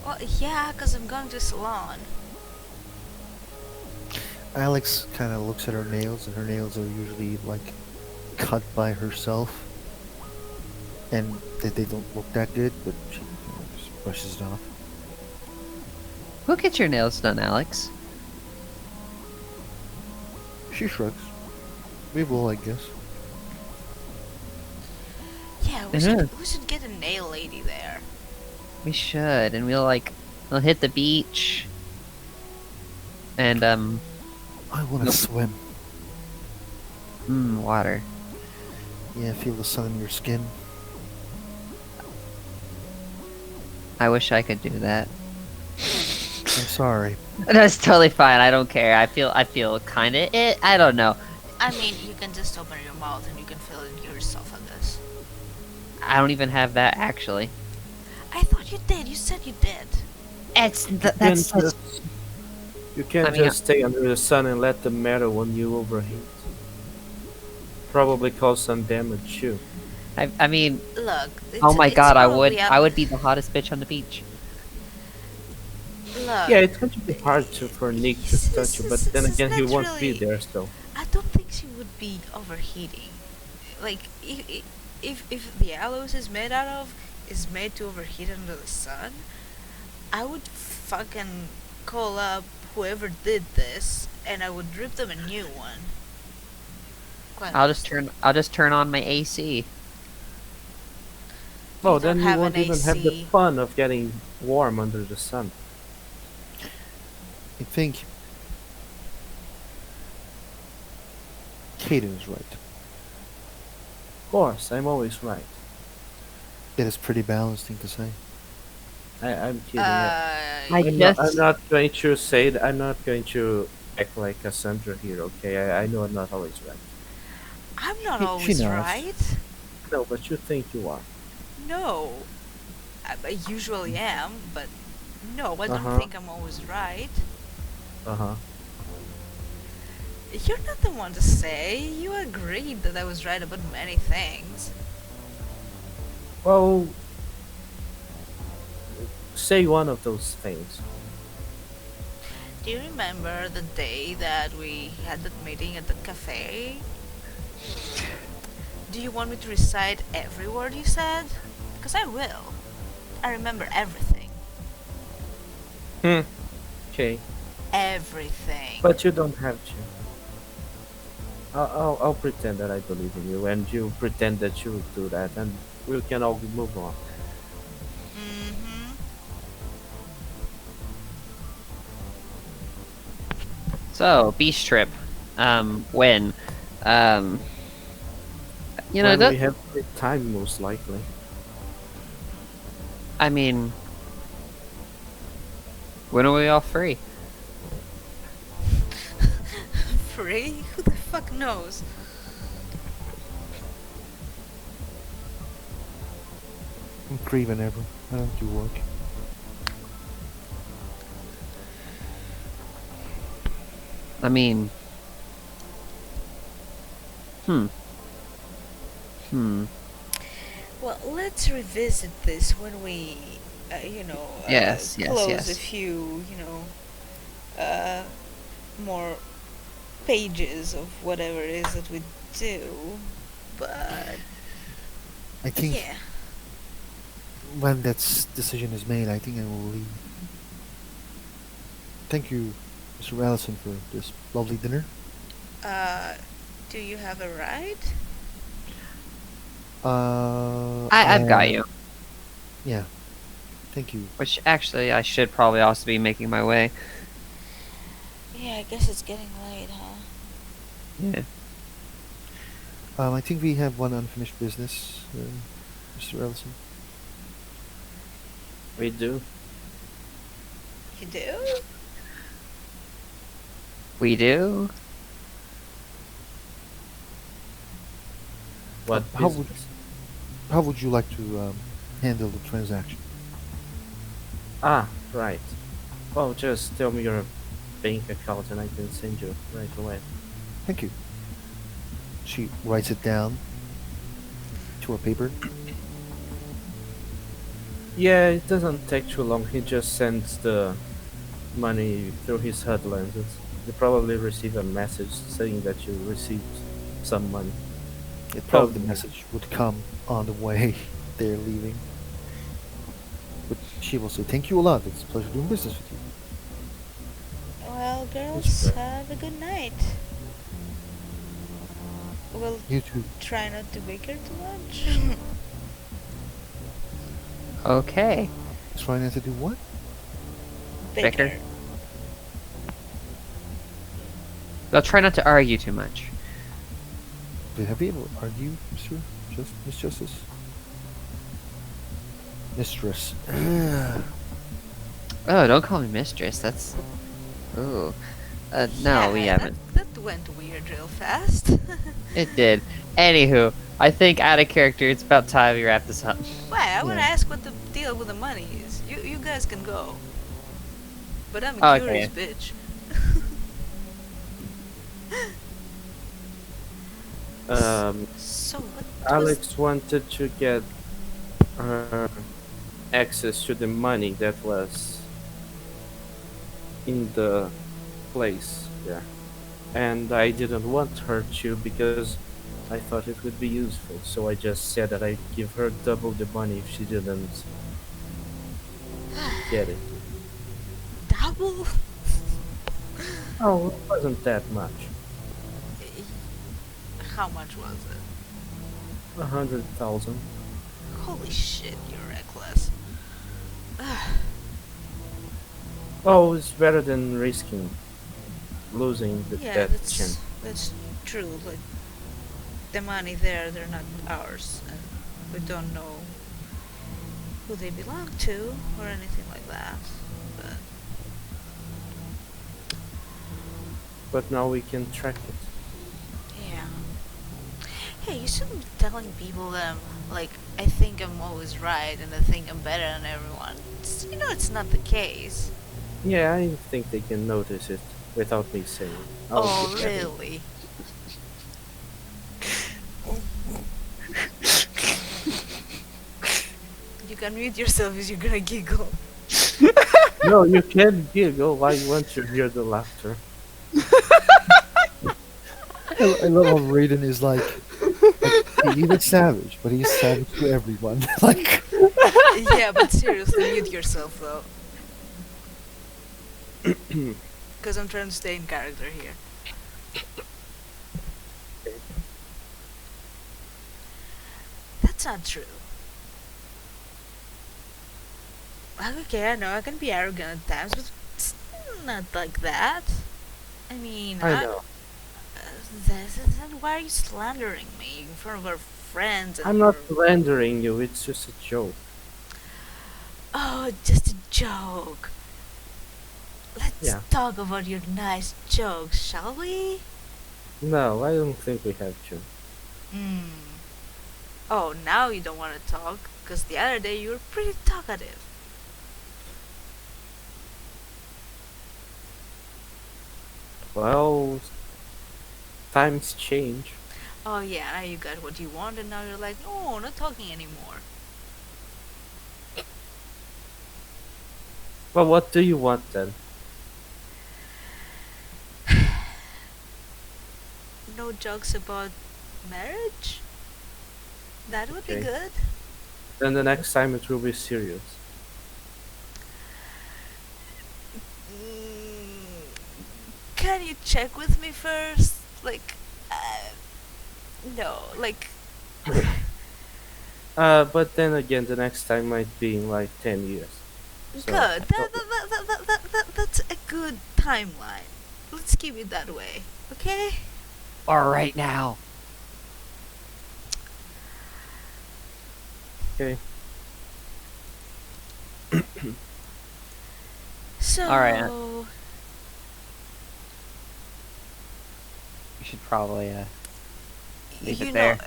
A: Well, yeah, because I'm going to salon.
B: Alex kind of looks at her nails, and her nails are usually like cut by herself, and they don't look that good, but she just brushes it off.
D: Who gets your nails done, Alex?
B: She shrugs. We will, I guess.
A: Yeah, we should get a nail lady there.
D: We should, and we'll hit the beach. And
B: I want to swim.
D: Water.
B: Yeah, feel the sun in your skin.
D: I wish I could do that.
B: I'm sorry.
D: That's totally fine. I don't care. I feel kind of it. I don't know.
A: I mean, you can just open your mouth and you can feel it yourself, I guess.
D: I don't even have that actually.
A: I thought you did. You said you did.
D: That's
C: You can't
D: I mean,
C: just stay under the sun and let the metal on you overheat. Probably cause some damage too.
D: I mean,
A: Look,
D: oh my
A: it's
D: god,
A: probably
D: I would be the hottest bitch on the beach.
A: Look,
C: Yeah, it's going to be hard for Nick to touch you, but then
A: this is
C: again, he
A: not
C: won't be
A: really-
C: there, so.
A: I don't think she would be overheating. Like, if the aloes is made out of is made to overheat under the sun, I would fucking call up whoever did this, and I would rip them a new one. Quite
D: I'll just turn on my AC.
C: Oh,
A: don't
C: then you
A: have
C: won't
A: an
C: even have the
A: AC.
C: fun of getting warm under the sun.
B: I think Caden is right.
C: Of course, I'm always right.
B: That is pretty balanced thing to say.
C: I'm kidding.
D: I
C: I'm
D: guess-
C: not going to say that. I'm not going to act like a Cassandra here, okay? I know I'm not always right.
A: I'm not
B: She
A: always
B: knows.
A: right.
C: No, but you think you are.
A: No, I usually am, but no, I don't
C: Uh-huh.
A: think I'm always right.
C: Uh-huh.
A: You're not the one to say. You agreed that I was right about many things.
C: Well, say one of those things.
A: Do you remember the day that we had that meeting at the cafe? Do you want me to recite every word you said? Because I will. I remember everything.
C: Okay,
A: Everything.
C: but you don't have to. I'll pretend that I believe in you, and you pretend that you do that, and we can all move on.
A: Mm-hmm.
D: So, beach trip. When? You know,
C: When
D: that,
C: we have free time, most likely.
D: I mean, when are we all free?
A: Free? Who the fuck knows?
B: I'm free whenever. I don't do work.
D: I mean, hmm.
A: Well, let's revisit this when we,
D: Yes, yes,
A: close
D: yes.
A: a few, more pages of whatever it is that we do. But
B: I think
A: yeah,
B: when that decision is made, I think I will leave. Thank you, Mr. Allison, for this lovely dinner.
A: do you have a ride?
D: I've got you.
B: Yeah. Thank you.
D: Which actually, I should probably also be making my way.
A: Yeah, I guess it's getting late, huh?
D: Yeah.
B: I think we have one unfinished business, Mr. Ellison.
C: We do.
A: You do?
D: We do.
C: What
B: How would-
C: business?
B: How would you like to handle the transaction?
C: Ah, right. Well, just tell me your bank account and I can send you right away.
B: Thank you. She writes it down to a paper.
C: Yeah, it doesn't take too long. He just sends the money through his HUD lenses. You probably receive a message saying that you received some money.
B: Probably the message would come on the way they're leaving. But she will say, "Thank you a lot. It's a pleasure doing business with you."
A: Well, girls,
C: fair.
A: have a good night. We'll
B: You too.
A: try not to bicker too much.
D: Okay.
B: Try not to do what?
D: Bicker. I'll try not to argue too much.
B: Have you ever argued, Miss Justice? Mistress.
D: Oh, don't call me mistress. That's. Oh. No, we
A: Yeah,
D: haven't.
A: that went weird real fast.
D: It did. Anywho, I think out of character, it's about time we wrap this up.
A: Why? I want to
B: Yeah.
A: ask what the deal with the money is. You guys can go, but I'm a curious
D: Okay.
A: bitch.
C: Um,
A: So what was?
C: Alex wanted to get uh, access to the money that was in the place there. And I didn't want her to because I thought it would be useful. So I just said that I'd give her double the money if she didn't get it.
A: Double?
C: Oh, it wasn't that much.
A: How much was it?
C: 100,000.
A: Holy shit, you're reckless.
C: Oh, it's better than risking losing
A: Yeah,
C: that chance.
A: that's true. Like the money there, they're not ours, and we don't know who they belong to or anything like that. But
C: But now we can track it.
A: yeah. Hey, you shouldn't be telling people that like I think I'm always right and I think I'm better than everyone. It's not the case.
C: Yeah, I think they can notice it without me saying. I'll
A: Oh,
C: keep that in.
A: really? You can mute yourself if you're gonna giggle.
C: No, you can giggle. I want to hear the laughter.
B: I love how Raiden is like he's a savage, but he's savage to everyone. Like,
A: Yeah, but seriously, mute yourself though. Because I'm trying to stay in character here. That's not true. Okay, I know I can be arrogant at times, but it's not like that. I mean,
C: I know.
A: then why are you slandering me in front of our friends and
C: I'm not slandering you. It's just a joke.
A: Oh, just a joke. Let's
C: Yeah.
A: talk about your nice jokes, shall we?
C: No, I don't think we have to.
A: Hmm. Oh, now you don't want to talk, because the other day you were pretty talkative.
C: Well, times change.
A: Oh yeah, now you got what you want, and now you're like, no, not talking anymore.
C: Well, what do you want then?
A: No jokes about marriage? That would be
C: Okay.
A: good.
C: Then the next time it will be serious.
A: Mm, can you check with me first? Like, no, like,
C: But then again, the next time might be in like 10 years.
A: good.
C: So,
A: That's a good timeline. Let's keep it that way, okay?
D: Or right now.
C: okay.
A: So,
D: Alright. We should probably leave
A: you
D: it
A: know,
D: there.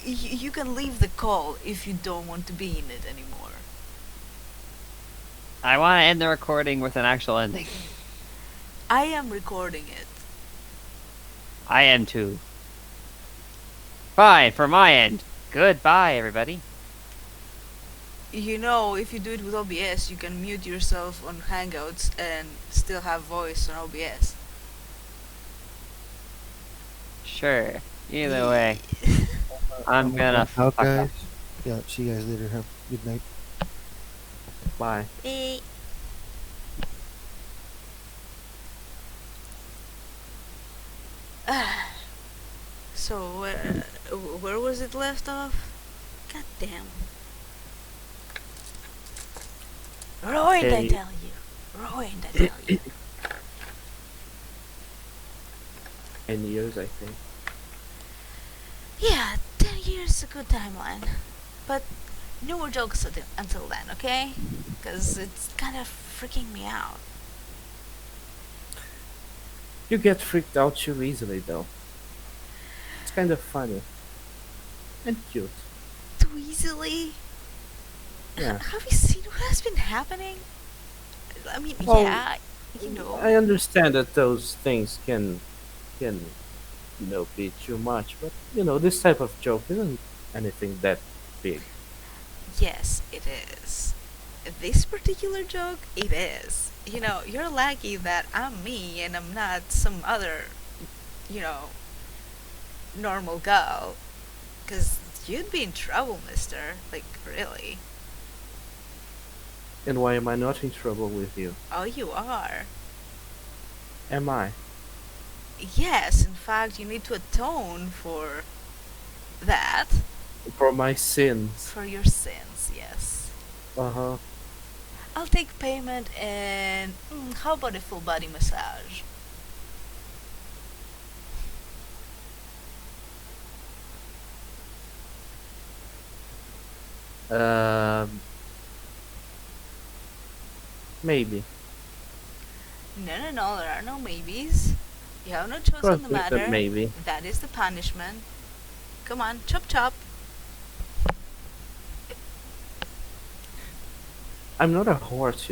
A: you can leave the call if you don't want to be in it anymore.
D: I want to end the recording with an actual ending.
A: I am recording it.
D: I am too. Fine, for my end. Goodbye, everybody.
A: If you do it with OBS, you can mute yourself on Hangouts and still have voice on OBS.
D: Sure. Either way, I'm gonna
B: out,
D: fuck
B: guys.
D: off.
B: Yeah, see you guys later. Have a good night.
C: Bye.
A: So, where was it left off? God damn. Ruined, I
C: Hey.
A: tell you. Ruined, I tell you.
C: 10 years, I think.
A: Yeah, 10 years is a good timeline. But no more jokes until then, okay? Because it's kind of freaking me out.
C: You get freaked out too easily, though. It's kind of funny and cute.
A: Too easily?
C: Yeah.
A: Have you seen what has been happening? I mean,
C: Well,
A: yeah, you know.
C: I understand that those things can be too much, but this type of joke isn't anything that big.
A: Yes, it is. This particular joke, it is. You know, you're lucky that I'm me and I'm not some other, you know, normal girl. Because you'd be in trouble, mister. Like, really.
C: And why am I not in trouble with you?
A: Oh, you are.
C: Am I?
A: Yes, in fact, you need to atone for that.
C: For my sins.
A: For your sins, yes.
C: Uh huh.
A: I'll take payment and how about a full body massage?
C: Um, maybe.
A: No, no, no, there are no maybes. You have no choice on the
C: Consider
A: matter.
C: maybe.
A: That is the punishment. Come on, chop chop.
C: I'm not a horse.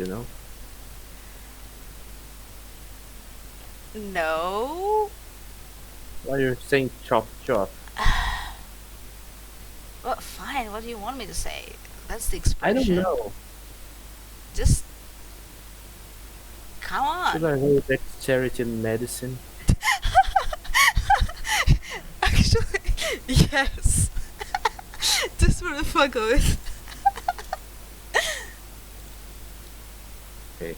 A: No.
C: Why you're saying chop chop?
A: Well, fine. What do you want me to say? That's the
C: I don't
A: expression.
C: know.
A: Just come
C: Should
A: on.
C: I hold dexterity in medicine?
A: Actually, yes. Just for the fuck of it.
C: Okay.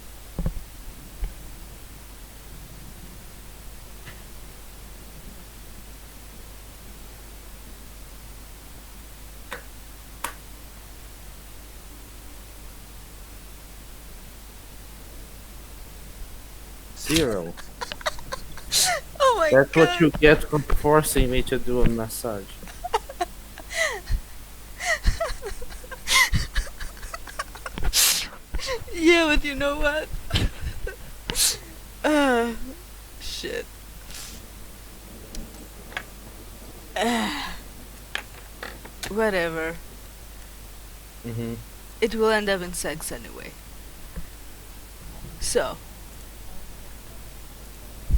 C: Zero.
A: Oh my
C: That's
A: god.
C: what you get for forcing me to do a massage.
A: Yeah, but you know what? uh, shit. Whatever.
C: Mm-hmm.
A: It will end up in sex anyway. So,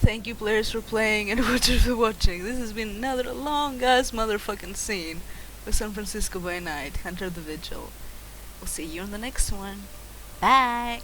A: thank you players for playing and watchers for watching. This has been another long ass motherfucking scene with San Francisco by Night, Hunter the Vigil. We'll see you on the next one. Bye!